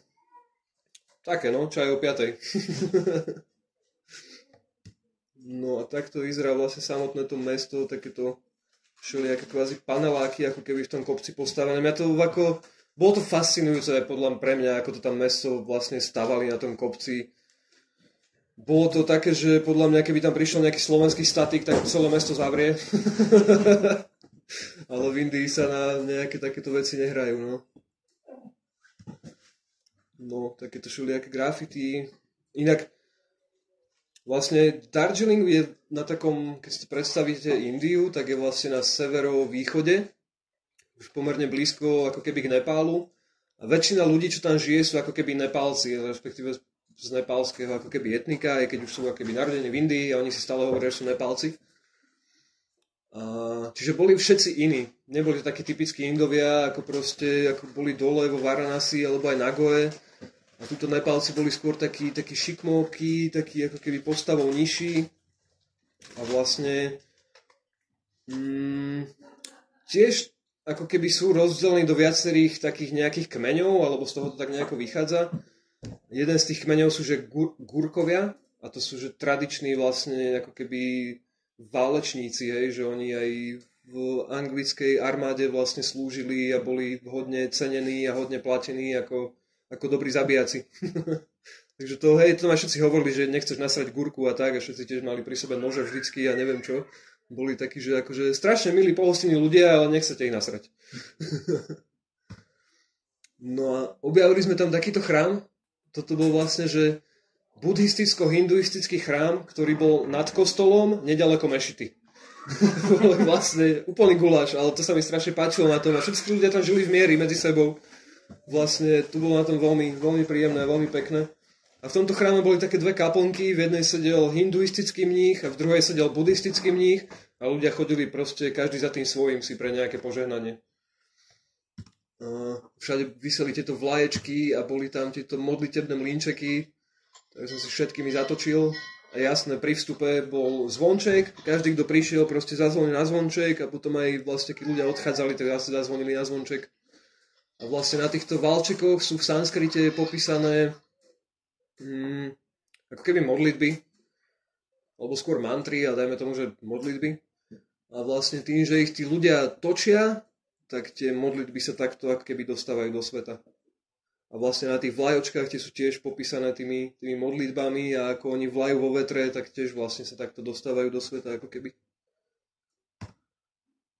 také, no, čaj o 5. No a takto vyzerá vlastne samotné to mesto, takéto všelijaké kvázi paneláky, ako keby v tom kopci postavené. Bolo to fascinujúce podľa pre mňa, ako to tam mesto vlastne stavali na tom kopci. Bolo to také, že podľa mňa, keby tam prišiel nejaký slovenský statik, tak celé mesto zavrie. Ale v Indii sa na nejaké takéto veci nehrajú, no. No, takéto všelijaké graffiti. Inak, vlastne Darjeeling je na takom, keď si predstavíte Indiu, tak je vlastne na severovýchode, už pomerne blízko ako keby k Nepálu. A väčšina ľudí, čo tam žije, sú ako keby Nepálci, respektíve z nepálskeho ako keby etnika, aj keď už sú ako keby narodení v Indii a oni si stále hovoria, že sú Nepálci. Čiže boli všetci iní. Neboli to takí typickí Indovia, ako boli dole vo Varanasi alebo aj Nagoje. A tuto Nepálci boli skôr takí šikmovky, takí ako keby postavou nižší. A vlastne tiež ako keby sú rozdelení do viacerých takých nejakých kmeňov, alebo z toho to tak nejako vychádza. Jeden z tých kmeňov sú, že Gurkovia, a to sú, že tradiční vlastne ako keby válečníci, hej, že oni aj v anglickej armáde vlastne slúžili a boli hodne cenení a hodne platení ako dobrí zabíjaci. Takže to ma všetci hovorili, že nechceš nasrať gurku a tak, a všetci tiež mali pri sebe nože vždycky a neviem čo. Boli takí, že akože strašne milí, pohostinní ľudia, ale nechcete ich nasrať. No a objavili sme tam takýto chrám. Toto bol vlastne, že buddhisticko-hinduistický chrám, ktorý bol nad kostolom, nedaleko mešity. To bol vlastne úplný guláš, ale to sa mi strašne páčilo na tom a všetci ľudia tam žili v miery medzi sebou. Vlastne tu bolo na tom veľmi, veľmi príjemné, veľmi pekné. A v tomto chráme boli také dve kaplnky, v jednej sedel hinduistický mních a v druhej sedel buddhistický mních a ľudia chodili proste každý za tým svojím si pre nejaké požehnanie. Všade viseli tieto vlaječky a boli tam tieto modlitebné mlynčeky, takže som si všetkými zatočil. A jasné, pri vstupe bol zvonček, každý, kto prišiel, proste zazvonil na zvonček a potom aj vlastne, keď ľudia odchádzali, tak zase zazvonili na zvonček. A vlastne na týchto valčekoch sú v sanskrite popísané ako keby modlitby, alebo skôr mantry, a dajme tomu, že modlitby. A vlastne tým, že ich tí ľudia točia, tak tie modlitby sa takto ako keby dostávajú do sveta. A vlastne na tých vlajočkách tie sú tiež popísané tými modlitbami a ako oni vlajú vo vetre, tak tiež vlastne sa takto dostávajú do sveta ako keby.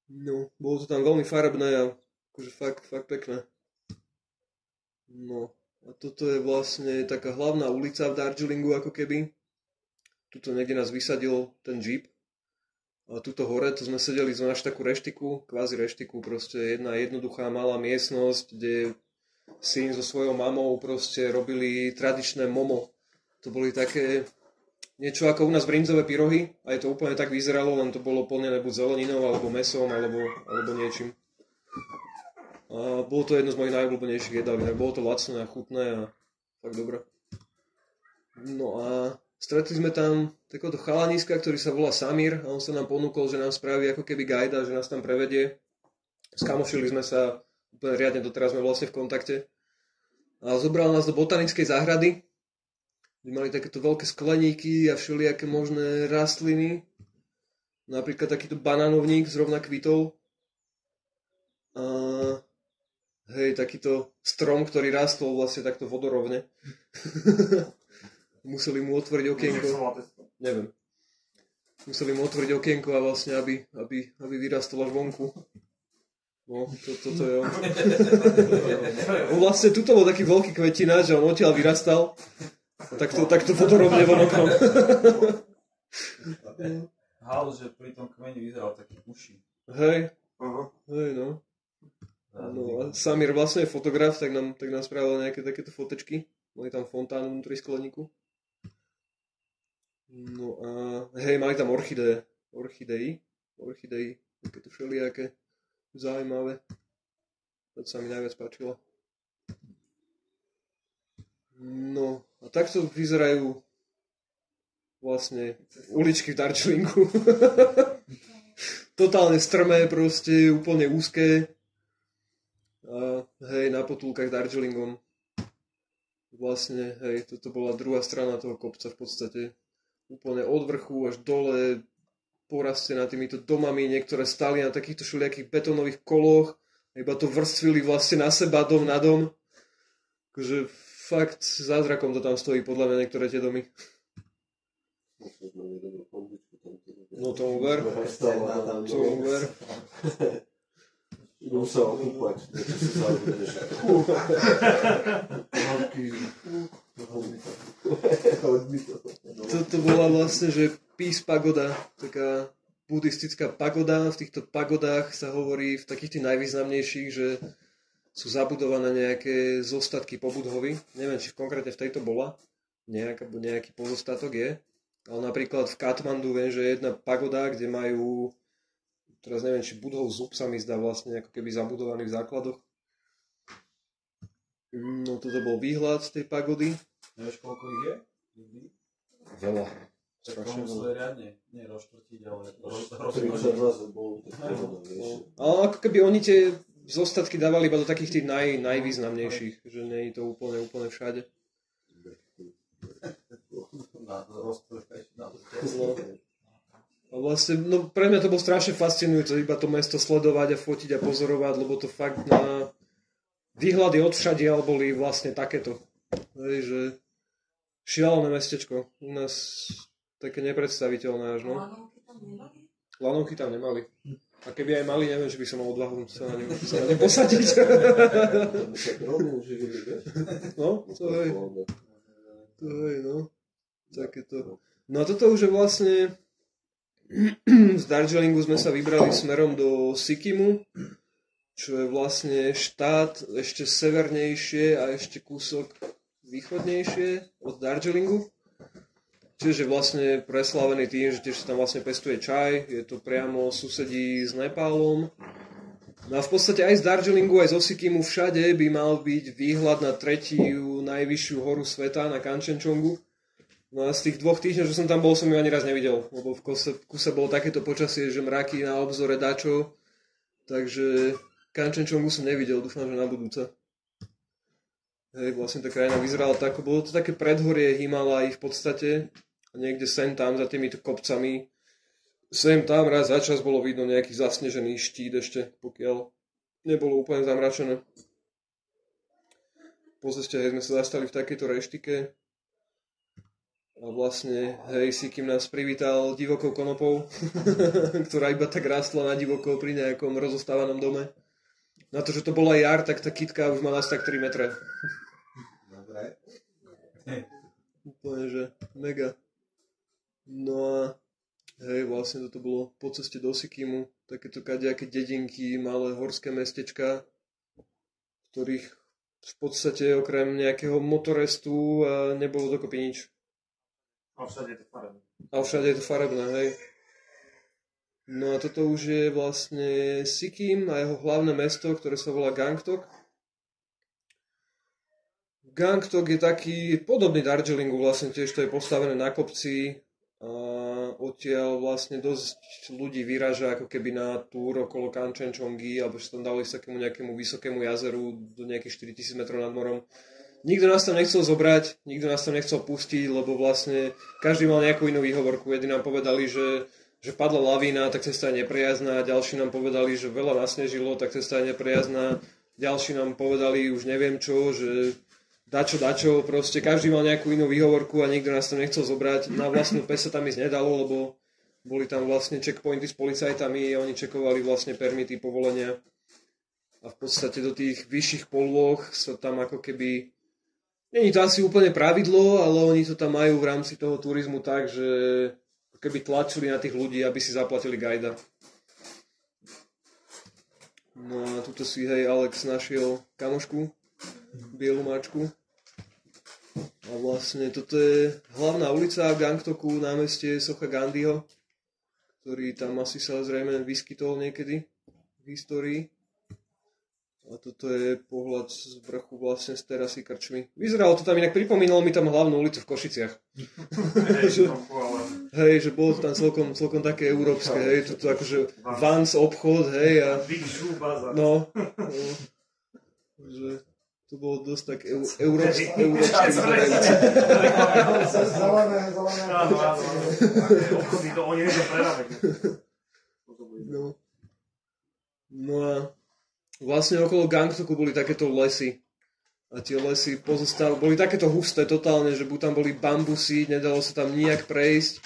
No, bolo to tam veľmi farebné a akože fakt pekné. No, a toto je vlastne taká hlavná ulica v Darjeelingu ako keby. Tuto niekde nás vysadil ten jeep. A tuto hore, to sme sedeli na takú reštiku, kvázi reštiku, proste jedna jednoduchá malá miestnosť, kde syn so svojou mamou proste robili tradičné momo. To boli také niečo ako u nás brinzové pyrohy, aj to úplne tak vyzeralo, len to bolo plnené buď zeleninou, alebo mesom, alebo niečím. A bolo to jedno z mojich najobľúbenejších jedál, bolo to lacné a chutné a fakt dobré. No a stretli sme tam takéhoto chalaniska, ktorý sa volá Samir a on sa nám ponúkol, že nám spraví ako keby guida, že nás tam prevedie. Skamošili sme sa úplne riadne, doteraz sme vlastne v kontakte. A zobral nás do botanickej záhrady, kde mali takéto veľké skleníky a všelijaké možné rastliny. Napríklad takýto banánovník zrovna kvitol. A takýto strom, ktorý rástol vlastne takto vodorovne. Museli mu otvoriť okienko. Neviem. Museli mu otvoriť okienko a vlastne, aby vyrastol až vonku. No, toto je on. On vlastne, tuto bol taký veľký kvetináč, že on odtiaľ vyrastal. A takto vodorovne von oknom. Hal, že pri tom kmeni vyzeral taký uši. Hej, no. No a Samir vlastne je fotograf, tak nám spravil nejaké takéto fotečky. Mali tam fontánu vnútri skleníku. No a hej, mali tam orchidei, takéto všelijaké zaujímavé. To sa mi najviac páčilo. No a takto vyzerajú vlastne uličky v Darjeelingu. Totálne strmé, proste úplne úzké. A hej, na potulkách Darjeelingom. Vlastne, hej, toto bola druhá strana toho kopca v podstate. Úplne od vrchu až dole, porastená týmito domami, niektoré stali na takýchto všelijakých betónových koloch a iba to vrstvili vlastne na seba, dom na dom. Takže fakt zázrakom to tam stojí, podľa mňa, niektoré tie domy. No tomu ver. Tomu ver. Musel okúpať. Toto bola vlastne, že Peace Pagoda, taká buddhistická pagoda. V týchto pagodách sa hovorí v takých tých najvýznamnejších, že sú zabudované nejaké zostatky po Budhovi. Neviem, či konkrétne v tejto bola. Nejaký pozostatok je. Ale napríklad v Katmandu viem, že je jedna pagoda, kde majú, teraz neviem, či Budhov zub sa mi zdá vlastne ako keby zabudovaný v základoch. No toto bol výhľad z tej pagody. Nevieš, koľko ich je? Veľa. Tak to museli riadne, nie rozštvrtiť, ale Ale ako keby oni tie zostatky dávali iba do takých tých najvýznamnejších, že nie je to úplne všade. A vlastne, no pre mňa to bolo strašne fascinujúce, iba to mesto sledovať a fotiť a pozorovať, lebo to fakt na výhľady odvšadiaľ boli vlastne takéto. Hej, že šialené mestečko. U nás také nepredstaviteľné až, no. Lanovky tam nemali. A keby aj mali, neviem, že by som mal odvahu sa na ne posadiť. No, to hej. To hej, no. Takéto. No a toto už je vlastne z Darjeelingu sme sa vybrali smerom do Sikkimu, čo je vlastne štát ešte severnejšie a ešte kúsok východnejšie od Darjeelingu. Čiže vlastne preslavený tým, že tiež sa tam vlastne pestuje čaj, je to priamo susedí s Nepálom. No a v podstate aj z Darjeelingu, aj zo Sikkimu všade by mal byť výhľad na tretiu najvyššiu horu sveta, na Kanchenjungu. No a z tých 2 týždňov, že som tam bol, som ju ani raz nevidel, lebo v kuse bolo takéto počasie, že mraky na obzore dačo, takže Kanchenjungu som nevidel, dúfam, že na budúce. Hej, vlastne tá krajina vyzerala tak, bolo to také predhorie Himalaj v podstate, niekde sem tam za týmito kopcami, sem tam raz za čas bolo vidno nejaký zasnežený štít ešte, pokiaľ nebolo úplne zamračené. Po ceste, hej, sme sa zastali v takejto reštike a vlastne, hej, Sikkim nás privítal divokou konopou, ktorá iba tak rástla na divoko pri nejakom rozostávanom dome. Na to, že to bola jar, tak tá kytka už mala asi tak 3 metre. Dobre. Úplne, že mega. No a hej, vlastne toto bolo po ceste do Sikkimu, takéto kadejaké dedinky, malé horské mestečka, ktorých v podstate okrem nejakého motorestu nebolo dokopy nič. A všade je to farebné. A všade je to farebné, hej. No a toto už je vlastne Sikkim a jeho hlavné mesto, ktoré sa volá Gangtok. Gangtok je taký podobný Darjeelingu, vlastne tiež to je postavené na kopci a odtiaľ vlastne dosť ľudí vyráža ako keby na túr okolo Kanchenjungy, alebo že tam dali sa nejakému vysokému jazeru do nejakých 4000 metrov nad morom. Nikto nás tam nechcel zobrať, nikto nás tam nechcel pustiť, lebo vlastne každý mal nejakú inú výhovorku. Jedni nám povedali, že padla lavína, tak cesta je neprejazná, ďalší nám povedali, že veľa nasnežilo, tak cesta je neprejazná, ďalší nám povedali už neviem čo, že dačo, proste každý mal nejakú inú výhovorku a nikto nás tam nechcel zobrať. Na vlastnú pes sa tam ísť nedalo, lebo boli tam vlastne checkpointy s policajtami a oni čekovali vlastne permity, povolenia. A v podstate do tých vyšších polôch sa tam ako keby... Není to asi úplne pravidlo, ale oni to tam majú v rámci toho turizmu tak, že keby tlačili na tých ľudí, aby si zaplatili guida. No a tuto si, hej, Alex našiel kamošku, bielu mačku. A vlastne toto je hlavná ulica v Gangtoku, námestie Socha Gandhiho, ktorý tam asi sa zrejme vyskytol niekedy v histórii. A toto je pohľad z vrchu vlastne z terasy krčmy. Vyzeralo to tam, inak pripomínalo mi tam hlavnú ulicu v Košiciach. Hej, že bolo to tam celkom také európske, hej, toto akože Vans obchod, hej, a no, že to bolo dosť tak európske vyzerajúce. Zelené. Áno. Obchody to oni nevedia prerábať. No a vlastne okolo Gangtoku boli takéto lesy. A tie lesy boli takéto husté totálne, že buď tam boli bambusy, nedalo sa tam nijak prejsť.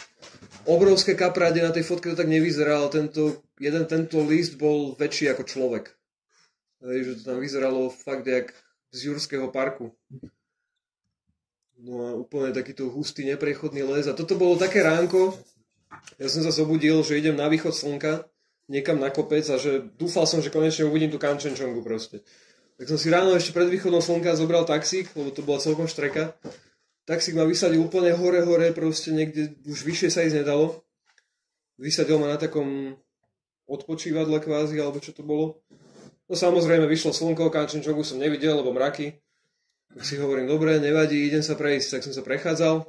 Obrovské kapráde, na tej fotke to tak nevyzeralo, tento list bol väčší ako človek. Hej, že to tam vyzeralo fakt jak z Jurského parku. No a úplne takýto hustý, neprechodný les. A toto bolo také ránko, ja som sa zobudil, že idem na východ slnka, niekam na kopec a že dúfal som, že konečne uvidím tú Kanchenjungu proste. Tak som si ráno ešte pred východom slnka zobral taxík, lebo to bola celkom štreka. Taxík ma vysadil úplne hore, proste niekde už vyššie sa ísť nedalo. Vysadil ma na takom odpočívadle kvázi, alebo čo to bolo. No samozrejme vyšlo slnko, Kanchenjungu som nevidel, lebo mraky. Tak si hovorím, dobre, nevadí, idem sa prejsť. Tak som sa prechádzal.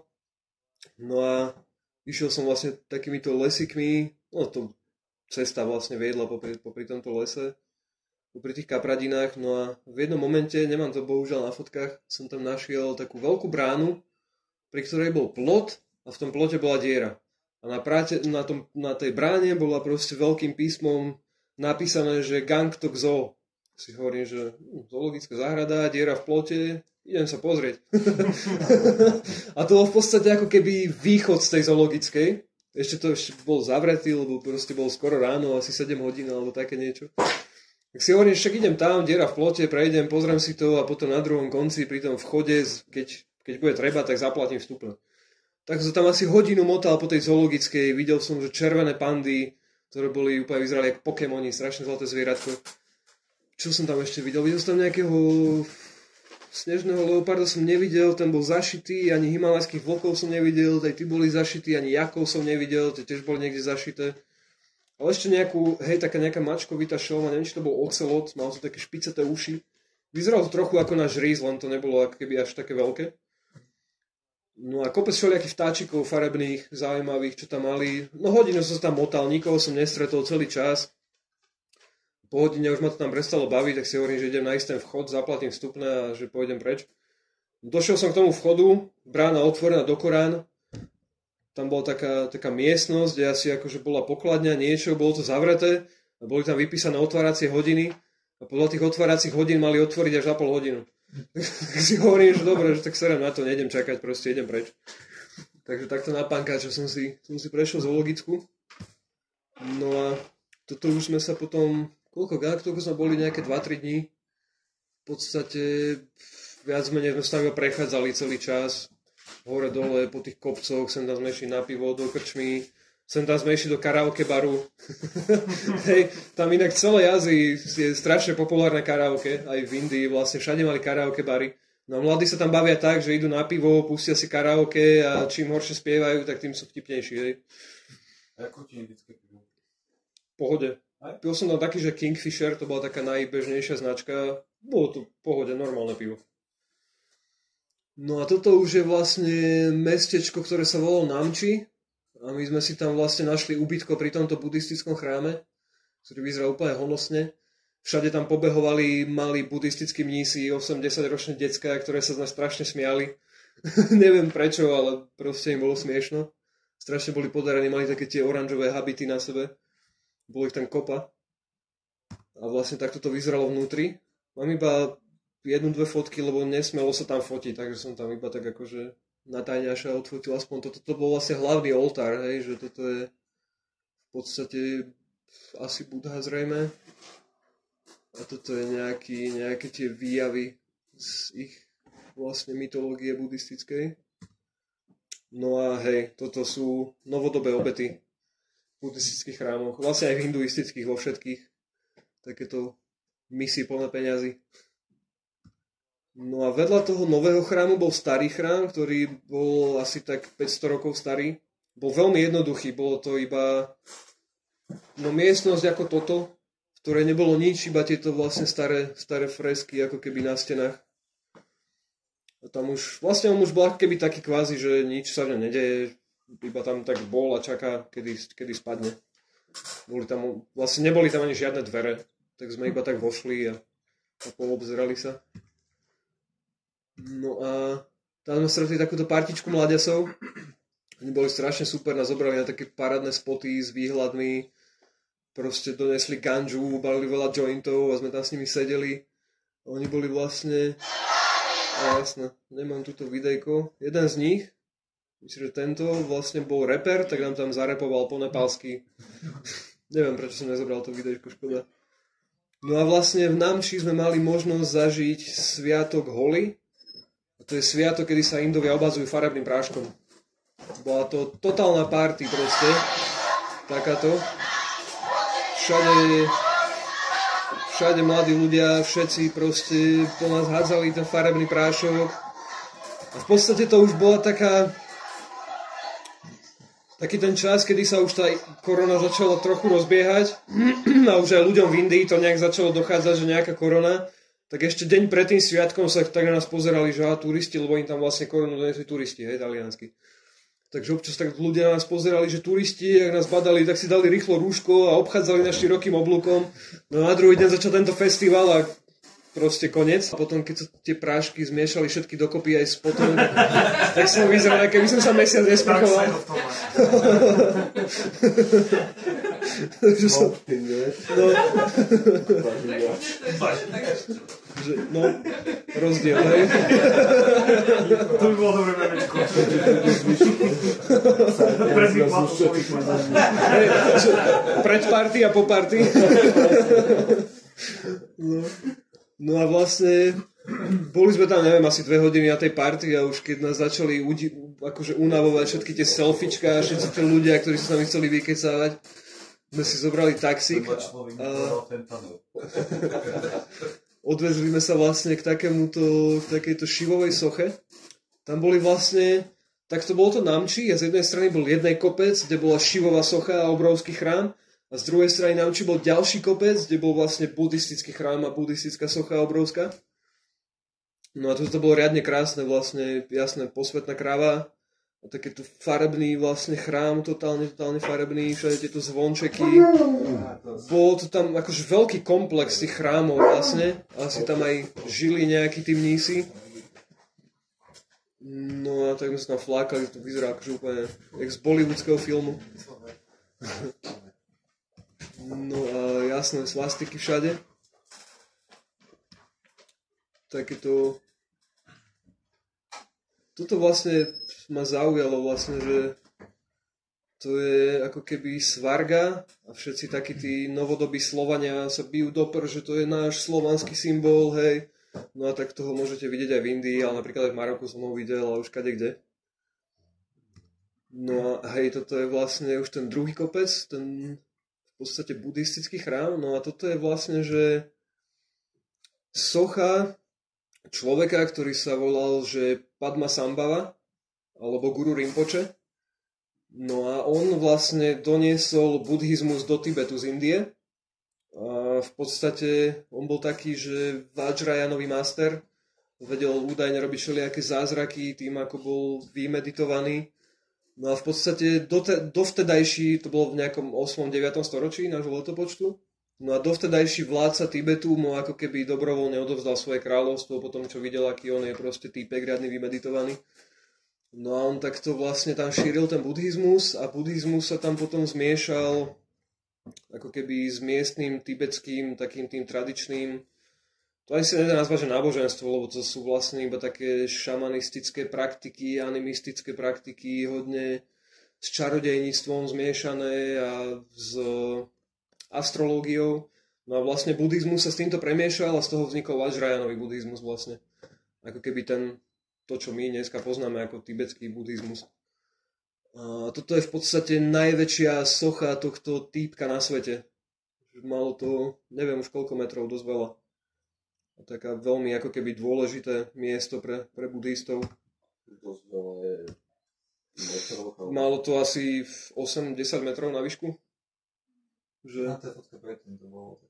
No a išiel som vlastne takýmito lesikmi, no to cesta vlastne viedla popri tomto lese, popri tých kapradinách. No a v jednom momente, nemám to bohužiaľ na fotkách, som tam našiel takú veľkú bránu, pri ktorej bol plot a v tom plote bola diera. A na tej bráne bola proste veľkým písmom napísané, že Gangtok Zoo. Si hovorím, že zoologická záhrada, diera v plote, idem sa pozrieť. A to bol v podstate ako keby východ z tej zoologickej. Ešte bol zavretý, lebo proste bol skoro ráno, asi 7 hodín alebo také niečo. Tak si hovorím, však idem tam, diera v plote, prejdem, pozriem si to a potom na druhom konci pri tom vchode, keď bude treba, tak zaplatím vstupné. Tak som tam asi hodinu motal po tej zoologickej, videl som, že červené pandy, ktoré boli úplne vyzerali ako Pokémoni, strašne zlaté zvieratko. Čo som tam ešte videl? Videl som tam nejakého snežného leoparda som nevidel, ten bol zašitý, ani himalajských vlkov som nevidel, aj tí boli zašití, ani jakov som nevidel, tie tiež boli niekde zašité. Ale ešte taká nejaká mačkovitá šelma, neviem, či to bol ocelot, mal to také špicaté uši. Vyzeralo to trochu ako náš rýs, len to nebolo ako keby až také veľké. No a kopec všelijakých vtáčikov farebných, zaujímavých, čo tam mali. No hodinu som sa tam motal, nikoho som nestretol celý čas. Po hodine už ma to tam prestalo baviť, tak si hovorím, že idem nájsť ten vchod, zaplatím vstupné a že pôjdem preč. Došiel som k tomu vchodu, brána otvorená do Korán. Tam bola taká miestnosť, kde asi akože bola pokladňa, niečo, bolo to zavreté a boli tam vypísané otváracie hodiny a podľa tých otváracích hodín mali otvoriť až za pol hodinu. Tak si hovorím, že dobre, že tak serem na to, nejdem čakať, proste idem preč. Takže takto na pankáča som si prešiel zoologickú. No a toto už sme sa potom, koľko Gangtoku sme boli nejaké 2-3 dní. V podstate viac menej sme sa prechádzali celý čas. Hore dole po tých kopcoch, sem tam sme išli na pivo do krčmy, sem tam sme išli do karaoke baru. Hej, tam inak v celej Ázii je strašne populárne karaoke, aj v Indii vlastne všade mali karaoke bary. No mladí sa tam bavia tak, že idú na pivo, pustia si karaoke a čím horšie spievajú, tak tým sú vtipnejší. Hej. A ako ti indické pivo? V pohode. Pil som tam taký, že Kingfisher, to bola taká najbežnejšia značka. Bolo to v pohode, normálne pivo. No a toto už je vlastne mestečko, ktoré sa volalo Namči. A my sme si tam vlastne našli ubytko pri tomto buddhistickom chráme, ktorý vyzerá úplne honosne. Všade tam pobehovali malí buddhistickí mnísi, 8-10 ročné decká, ktoré sa z nás strašne smiali. Neviem prečo, ale proste im bolo smiešno. Strašne boli podarení, mali také tie oranžové habity na sebe. Bolo ich tam kopa. A vlastne takto to vyzeralo vnútri. Mám iba 1-2 fotky, lebo nesmelo sa tam fotiť, takže som tam iba tak akože na tajňaša odfotil aspoň toto. To bol vlastne hlavný oltár, hej, že toto je v podstate asi Budha zrejme. A toto je nejaké tie výjavy z ich vlastne mytológie buddhistickej. No a hej, toto sú novodobé obety v buddhistických chrámoch, vlastne aj v hinduistických, vo všetkých. Takéto misií plné peňazí. No a vedľa toho nového chrámu bol starý chrám, ktorý bol asi tak 500 rokov starý. Bol veľmi jednoduchý, bolo to iba miestnosť ako toto, v ktorej nebolo nič, iba tieto vlastne staré fresky ako keby na stenách. A tam už, vlastne on už bol keby taký kvázi, že nič sa v ňom nedeje, iba tam tak bol a čaká, kedy spadne. Neboli tam ani žiadne dvere, tak sme iba tak vošli a poobzerali sa. No a tam sme stretli takúto partičku mladiasov. Oni boli strašne super, nás zobrali na také parádne spoty s výhľadmi, proste donesli ganžu, balili veľa jointov a sme tam s nimi sedeli. Oni boli vlastne, jasné, nemám túto videjko, jeden z nich, myslím, že tento vlastne bol reper, tak nám tam zarepoval po nepálsky. Neviem, prečo som nezobral to videjko, škoda. No a vlastne v Namči sme mali možnosť zažiť sviatok Holi. A to je sviatok, kedy sa Indovia obhazujú farebným práškom. Bola to totálna party proste, takáto. Všade mladí ľudia, všetci proste po nás hádzali ten farebný prášok. A v podstate to už bola taký ten čas, kedy sa už tá korona začala trochu rozbiehať a už aj ľuďom v Indii to nejak začalo dochádzať, že nejaká korona. Tak ešte deň pred tým sviatkom sa tak na nás pozerali, že turisti, lebo im tam vlastne koronu donesli turisti, taliansky. Takže občas tak ľudia na nás pozerali, že turisti, ak nás badali, tak si dali rýchlo rúško a obchádzali nás širokým oblúkom. No a na druhý deň začal tento festival a proste koniec. A potom, keď sa tie prášky zmiešali všetky dokopy aj s potom, tak som vyzeral, keby som sa mesiac nesprchoval. Rozdiel, hej. To by bolo dobré memečko. Pred party a po party. No a vlastne boli sme tam, neviem, asi 2 hodiny na tej party a už keď nás začali akože unavovať všetky tie selfiečka a všetci tí ľudia, ktorí sa sami chceli vykecávať, sme si zobrali taxík a odvezli sme sa vlastne k takejto šivovej soche. Tam boli vlastne, tak to bolo to Namči a z jednej strany bol jednej kopec, kde bola šivová socha a obrovský chrám. A z druhej strany Namči bol ďalší kopec, kde bol vlastne buddhistický chrám a buddhistická socha obrovská. No a to bolo riadne krásne, vlastne jasné, posvetná kráva a takéto farebný vlastne chrám, totálne farebný, všade tieto zvončeky. Bolo to tam akože veľký komplex tých chrámov vlastne, asi tam aj žili nejakí tí mnísi. No a tak sme sa tam flákali, to vyzerá akože úplne jak z bollywoodského filmu. No a jasné, svastiky všade. Takéto... Toto vlastne ma zaujalo vlastne, že to je ako keby svarga a všetci takí tí novodobí Slovania sa bijú do že to je náš slovanský symbol, hej. No a tak toho môžete vidieť aj v Indii, ale napríklad aj v Maroku som ho videl a už kadekde. No a hej, toto je vlastne už ten druhý kopec, ten v podstate buddhistický chrám. No a toto je vlastne, že socha človeka, ktorý sa volal, že Padmasambhava, alebo Guru Rinpoche. No a on vlastne doniesol buddhizmus do Tibetu z Indie. A v podstate on bol taký, že Vajrayanový master, vedel údajne robiť všelijaké zázraky tým, ako bol vymeditovaný. No a v podstate dovtedajší, to bolo v nejakom 8. 9. storočí nášho letopočtu, no a dovtedajší vládca Tibetu mu ako keby dobrovoľne odovzdal svoje kráľovstvo po tom, čo videl, aký on je proste týpek riadny vymeditovaný. No a on takto vlastne tam šíril ten buddhizmus a buddhizmus sa tam potom zmiešal ako keby s miestnym tibetským, takým tým tradičným. To ani si nedá nazvať, že náboženstvo, lebo to sú vlastne iba také šamanistické praktiky, animistické praktiky, hodne s čarodejníctvom zmiešané a s astrológiou. No a vlastne buddhizmus sa s týmto premiešal a z toho vznikol Vajrayanový buddhizmus vlastne. Ako keby to, čo my dneska poznáme ako tibetský buddhizmus. A toto je v podstate najväčšia socha tohto týpka na svete. Malo to, neviem už koľko metrov, dosť veľa. taká veľmi ako keby dôležité miesto pre budhistov. Malo to asi 8-10 metrov na výšku. Že... to je fotka predtým, to bolo.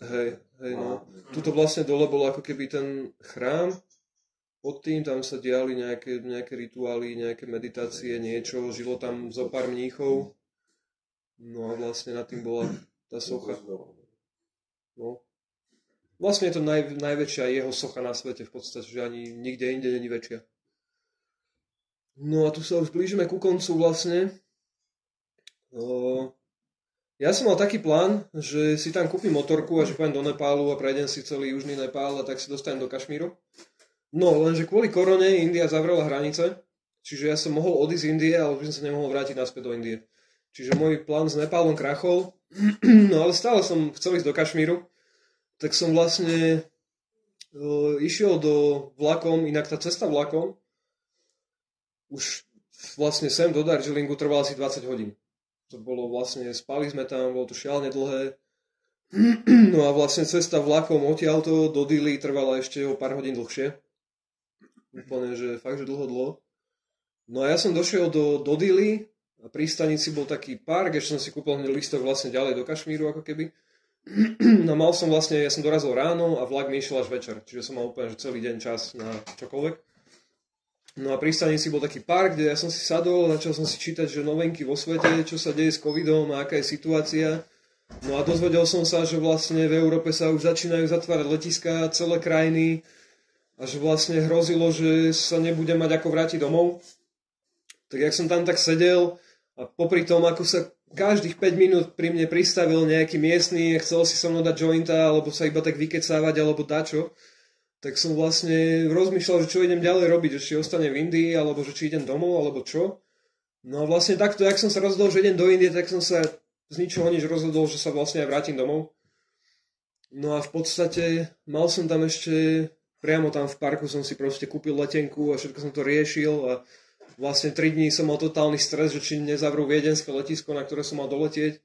Hej, no. Tuto vlastne dole bol ako keby ten chrám. Pod tým tam sa diali nejaké rituály, nejaké meditácie, niečo. Žilo tam zo pár mníchov. No a vlastne nad tým bola tá socha. No. Vlastne je to najväčšia jeho socha na svete v podstate, že ani nikde inde není väčšia. No a tu sa už blížime ku koncu vlastne. Ja som mal taký plán, že si tam kúpim motorku a že pôjdem do Nepálu a prejdem si celý južný Nepál a tak si dostanem do Kašmíru. No, lenže kvôli korone India zavrela hranice, čiže ja som mohol odísť z Indie, ale už som sa nemohol vrátiť naspäť do Indie. Čiže môj plán s Nepálom krachol, no ale stále som chcel ísť do Kašmíru, tak som vlastne išiel do vlakom, inak tá cesta vlakom už vlastne sem do Darjeelingu trvala asi 20 hodín. To bolo vlastne, spali sme tam, bolo to šialne dlhé. No a vlastne cesta vlakom odtiaľto do Dili trvala ešte o pár hodín dlhšie. Úplne, že fakt, že dlho. No a ja som došiel do Dili a pri stanici bol taký park, ešte som si kúpil lístok vlastne ďalej do Kašmíru ako keby. No mal som vlastne, ja som dorazil ráno a vlak mi išiel až večer, čiže som mal úplne že celý deň čas na čokoľvek. No a pri stanici bol taký park, kde ja som si sadol, začal som si čítať, že novinky vo svete, čo sa deje s covidom a aká je situácia. No a dozvedel som sa, že vlastne v Európe sa už začínajú zatvárať letiská, celé krajiny a že vlastne hrozilo, že sa nebude mať ako vrátiť domov. Tak jak som tam tak sedel a popri tom, ako sa každých 5 minút pri mne pristavil nejaký miestny a chcel si so mnou dať jointa, alebo sa iba tak vykecávať, alebo dačo, tak som vlastne rozmýšľal, že čo idem ďalej robiť, že či ostanem v Indii, alebo že či idem domov, alebo čo. No a vlastne takto, jak som sa rozhodol, že idem do Indie, tak som sa z ničoho nič rozhodol, že sa vlastne aj vrátim domov. No a v podstate mal som tam ešte, priamo tam v parku som si proste kúpil letenku a všetko som to riešil a vlastne 3 dní som mal totálny stres, že či nezavrú viedenské letisko, na ktoré som mal doletieť.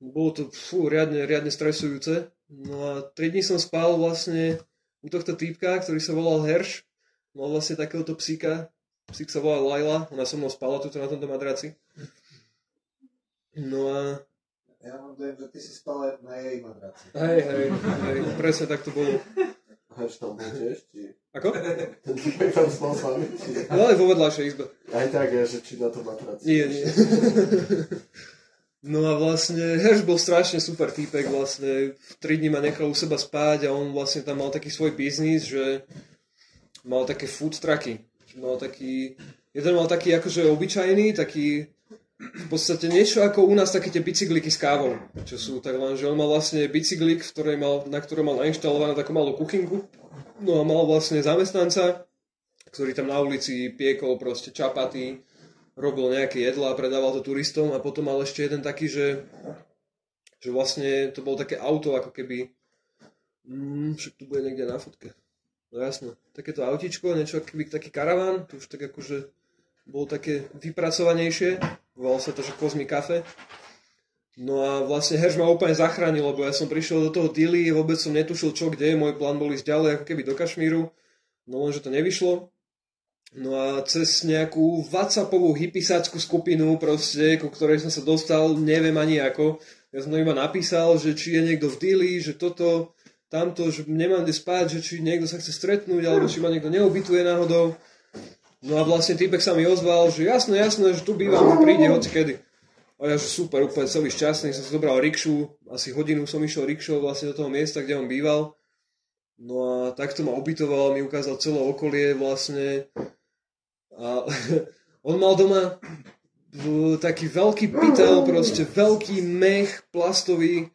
Bolo to riadne stresujúce. No a 3 dní som spal vlastne u tohto týpka, ktorý sa volal Herš. Mal vlastne takéhoto psíka. Psík sa volal Laila. Ona so mnou spala tuto na tomto madraci. No a... Ja mám dojem, že ty si spal na jej madraci. Hej, presne tak to bolo. Herš tam bol tiež, či... Ako? Ten týpek tam spal s vami, či... No ale vo vedľajšej izbe. Aj tak je, že či na to matraci. Nie. No a vlastne Herš bol strašne super týpek, vlastne 3 dní ma nechal u seba spať a on vlastne tam mal taký svoj biznis, že mal také food trucky. Jeden mal taký akože obyčajný, taký v podstate niečo ako u nás také tie bicykliky s kávou, čo sú tak len, že on mal vlastne bicyklik, na ktorom mal nainštalovanú takú malú kuchynku. No a mal vlastne zamestnanca, ktorý tam na ulici piekol proste čapaty, robil nejaké jedlá a predával to turistom a potom mal ešte jeden taký, že vlastne to bolo také auto ako keby však tu bude niekde na fotke. No jasno, takéto autičko, niečo ako keby taký karaván, to už tak akože bolo také vypracovanejšie, volalo sa to, že Kozmi Cafe. No a vlastne Herš ma úplne zachránil, lebo ja som prišiel do toho Dili, vôbec som netušil čo kde, môj plán bol ísť ďalej ako keby do Kašmíru, no lenže to nevyšlo. No a cez nejakú WhatsAppovú hippisáckú skupinu proste, ku ktorej som sa dostal, neviem ani ako. Ja som iba napísal, že či je niekto v Dili, že toto, tamto, že nemám kde spať, že či niekto sa chce stretnúť, alebo či ma niekto neubytuje náhodou. No a vlastne týpek sa mi ozval, že jasné, že tu bývam, že príde hocikedy. A ja, že super, úplne celý šťastný, som si zobral rikšu, asi hodinu som išiel rikšou vlastne do toho miesta, kde on býval. No a takto ma ubytoval, mi ukázal celé okolie vlastne. A on mal doma taký veľký pytel, proste veľký mech plastový,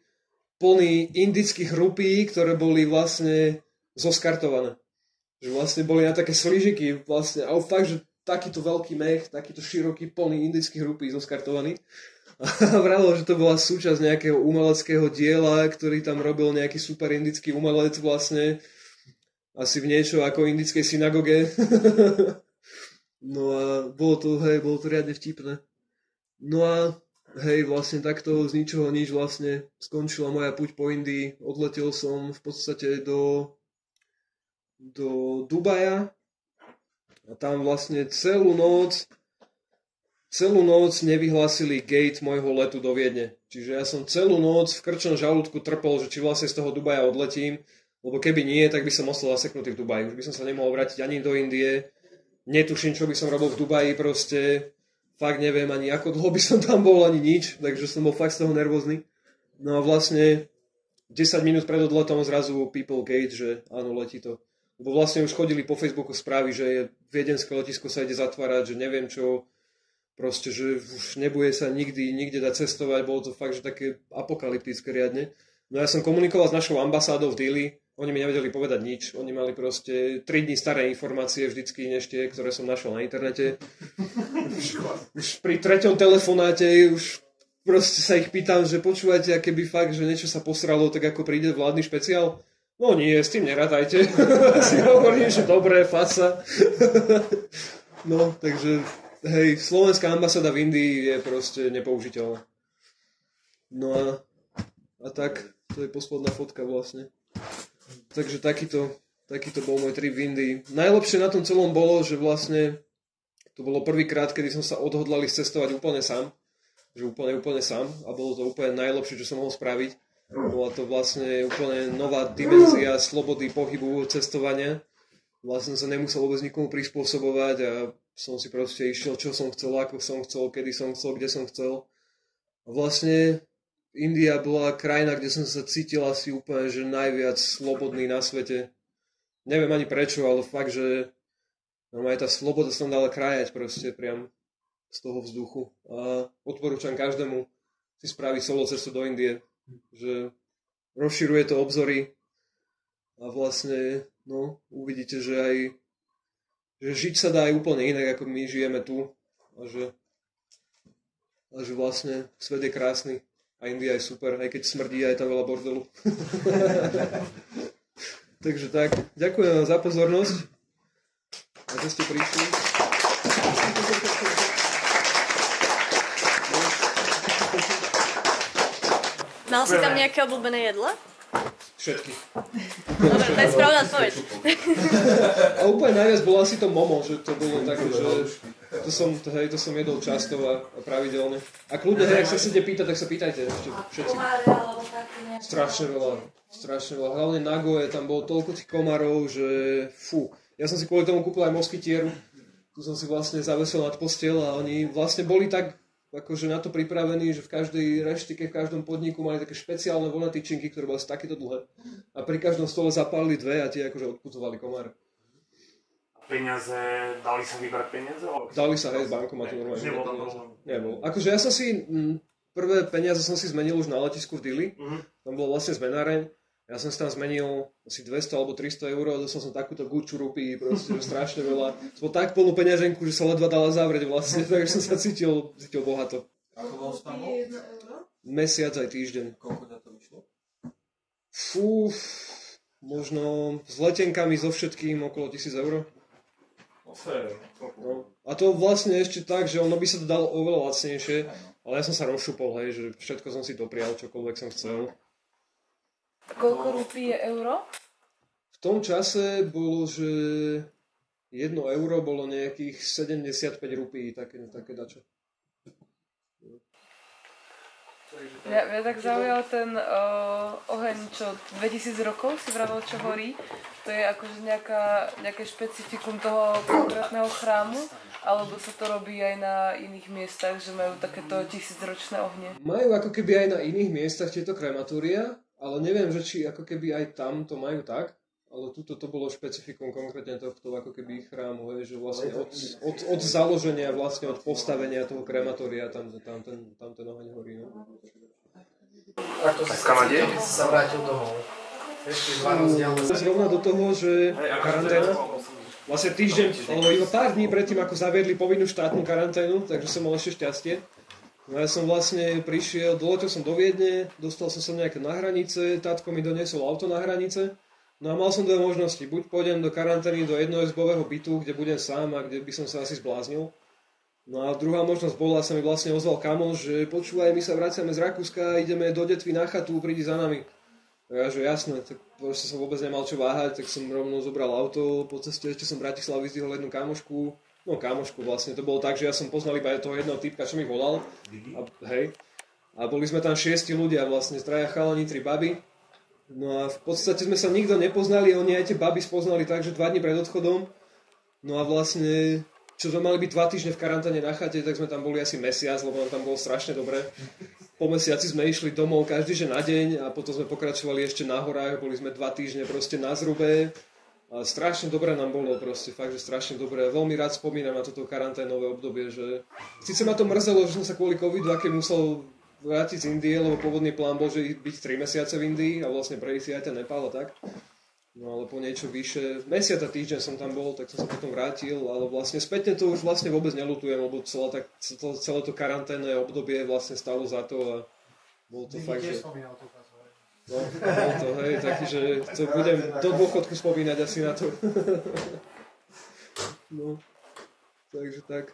plný indických rupí, ktoré boli vlastne zoskartované. Že vlastne boli na také slížiky vlastne, ale fakt, že takýto veľký mech, takýto široký, plný indických rupí zoskartovaný. A vravilo, že to bola súčasť nejakého umeleckého diela, ktorý tam robil nejaký super indický umelec vlastne, asi v niečo ako indickej synagoge. No a bolo to riadne vtipné. No a hej, vlastne takto z ničoho nič vlastne skončila moja puť po Indii. Odletel som v podstate do do Dubaja a tam vlastne celú noc nevyhlásili gate môjho letu do Viedne. Čiže ja som celú noc v krčnom žalúdku trpol, že či vlastne z toho Dubaja odletím, lebo keby nie, tak by som ostal zaseknutý v Dubaji. Už by som sa nemohol vrátiť ani do Indie, netuším, čo by som robil v Dubaji proste, fakt neviem ani ako dlho by som tam bol, ani nič, takže som bol fakt z toho nervózny. No a vlastne 10 minút pred odletom zrazu people gate, že áno, letí to. Lebo vlastne už chodili po Facebooku správy, že viedenské letisko sa ide zatvárať, že neviem čo, proste, že už nebude sa nikde dať cestovať, bolo to fakt, že také apokalyptické riadne. No ja som komunikoval s našou ambasádou v Dili, oni mi nevedeli povedať nič, oni mali proste 3 dní staré informácie vždycky než tie, ktoré som našiel na internete. Už pri 3. telefonáte už proste sa ich pýtam, že počúvate, aké by fakt, že niečo sa posralo, tak ako príde vládny špeciál. No nie, s tým nerátajte. Si hovorím, že dobré, faca. No, takže, hej, slovenská ambasáda v Indii je proste nepoužiteľná. No a tak, to je posledná fotka vlastne. Takže takýto bol môj trip v Indii. Najlepšie na tom celom bolo, že vlastne to bolo prvýkrát, kedy som sa odhodlal cestovať úplne sám. Že úplne sám. A bolo to úplne najlepšie, čo som mohol spraviť. Bola to vlastne úplne nová dimenzia slobody pohybu, cestovania. Vlastne sa nemusel vôbec nikomu prispôsobovať a som si proste išiel, čo som chcel, ako som chcel, kedy som chcel, kde som chcel. A vlastne India bola krajina, kde som sa cítil asi úplne, že najviac slobodný na svete. Neviem ani prečo, ale fakt, že normálne tá sloboda sa tam dala krájať proste priam z toho vzduchu. A odporúčam každému si spraviť solo cestu do Indie, že rozširuje to obzory a vlastne, no, uvidíte, že aj že žiť sa dá aj úplne inak, ako my žijeme tu a že vlastne svet je krásny a India je super, aj keď smrdí, aj tam veľa bordelu. Takže tak, ďakujem vám za pozornosť a že ste prišli. Mal si tam nejaké obľúbené jedlo? Všetky. Dobre, to je správna odpoveď. A úplne najviac bolo asi to momo, že to bolo také, že to som jedol často a pravidelne. A kľudne, hej, ak sa chcete pýtať, tak sa pýtajte ešte všetci. Strašne veľa. Hlavne na Goe, tam bolo toľko tých komárov, že fú. Ja som si kvôli tomu kúpil aj moskytieru. Tu som si vlastne zavesil nad posteľ a oni vlastne boli tak akože na to pripravení, že v každej reštike, v každom podniku mali také špeciálne voľné tyčinky, ktoré boli asi takéto dlhé. A pri každom stole zapálili 2 a tie akože odputovali komár. Peniaze, dali sa vybrať peniaze? Dali sa, hej, z bankomatu normálne. Nebol. Akože ja som si, prvé peniaze som si zmenil už na letisku v Dili. Tam bola vlastne zmenáreň. Ja som si tam zmenil asi 200 alebo 300 eur a dostal som takúto guču rupí, proste strašne veľa. Som bol tak plnú peňaženku, že sa ledva dala zavrieť vlastne, takže som sa cítil bohato. Ako bol tam? Mesiac aj týždeň. Koľko na to vyšlo? Fú, možno s letenkami so všetkým okolo 1000 eur. No. A to vlastne ešte tak, že ono by sa to dalo oveľa lacnejšie, ale ja som sa rozšupol, hej, že všetko som si doprial, čokoľvek som chcel. Koľko rupí je euro? V tom čase bolo, že 1 euro bolo nejakých 75 rupí, také dačo. Mňa tak zaujal ten oheň, čo 2000 rokov si vravel, čo horí. To je akože nejaké špecifikum toho konkrétneho chrámu, alebo sa to robí aj na iných miestach, že majú takéto 1000-ročné ohne? Majú ako keby aj na iných miestach tieto krematória, ale neviem, že či ako keby aj tam to majú tak, ale tuto to bolo špecifikum konkrétne tohto ako keby chrámu, hej, že vlastne od založenia, vlastne od postavenia toho krematória tam ten oheň horí. No. A to sa vrátil domov. Ešte 2 rozdielne. Zrovna do toho, že karanténa, vlastne týždeň, alebo iba pár dní predtým, ako zaviedli povinnú štátnu karanténu, takže som mal ešte šťastie. No ja som vlastne prišiel, doletel som do Viedne, dostal som sa nejaké na hranice, tátko mi doniesol auto na hranice. No a mal som 2 možnosti, buď pôjdem do karantény do jednoizbového bytu, kde budem sám a kde by som sa asi zbláznil. No a druhá možnosť bola, sa mi vlastne ozval kamoš, že počúvaj, my sa vraciame z Rakúska, ideme do Detvy na chatu, prídi za nami. Ja, že jasné, tak proste som vôbec nemal čo váhať, tak som rovno zobral auto, po ceste ešte som v Bratislave vyzdvihol jednu kamošku vlastne, to bolo tak, že ja som poznal iba toho jedného typka, čo mi volal, a boli sme tam 6 ľudia vlastne, 3 chalani, 3 baby, no a v podstate sme sa nikto nepoznali, oni aj tie baby spoznali tak, že 2 dní pred odchodom, no a vlastne, čo sme mali byť 2 týždne v karanténe na chate, tak sme tam boli asi mesiac, lebo nám tam bolo strašne dobre. Po mesiaci sme išli domov každý že na deň a potom sme pokračovali ešte na horách, boli sme 2 týždne proste na Zrube a strašne dobre nám bolo proste, fakt, že strašne dobre. Veľmi rád spomínam na toto karanténové obdobie, že síce ma to mrzelo, že som sa kvôli covidu aké musel vrátiť z Indie, lebo pôvodný plán bol, že byť 3 mesiace v Indii a vlastne prejsť si aj ten Nepal a tak. No ale po niečo vyššie, mesiac a týždeň som tam bol, tak som sa potom vrátil, ale vlastne spätne to už vlastne vôbec neľutujem, lebo celé to karanténne obdobie vlastne stalo za to a bol to fakt, že... No, bol to, hej, taký, že to budem do dôchodku spomínať asi na to. No, takže tak.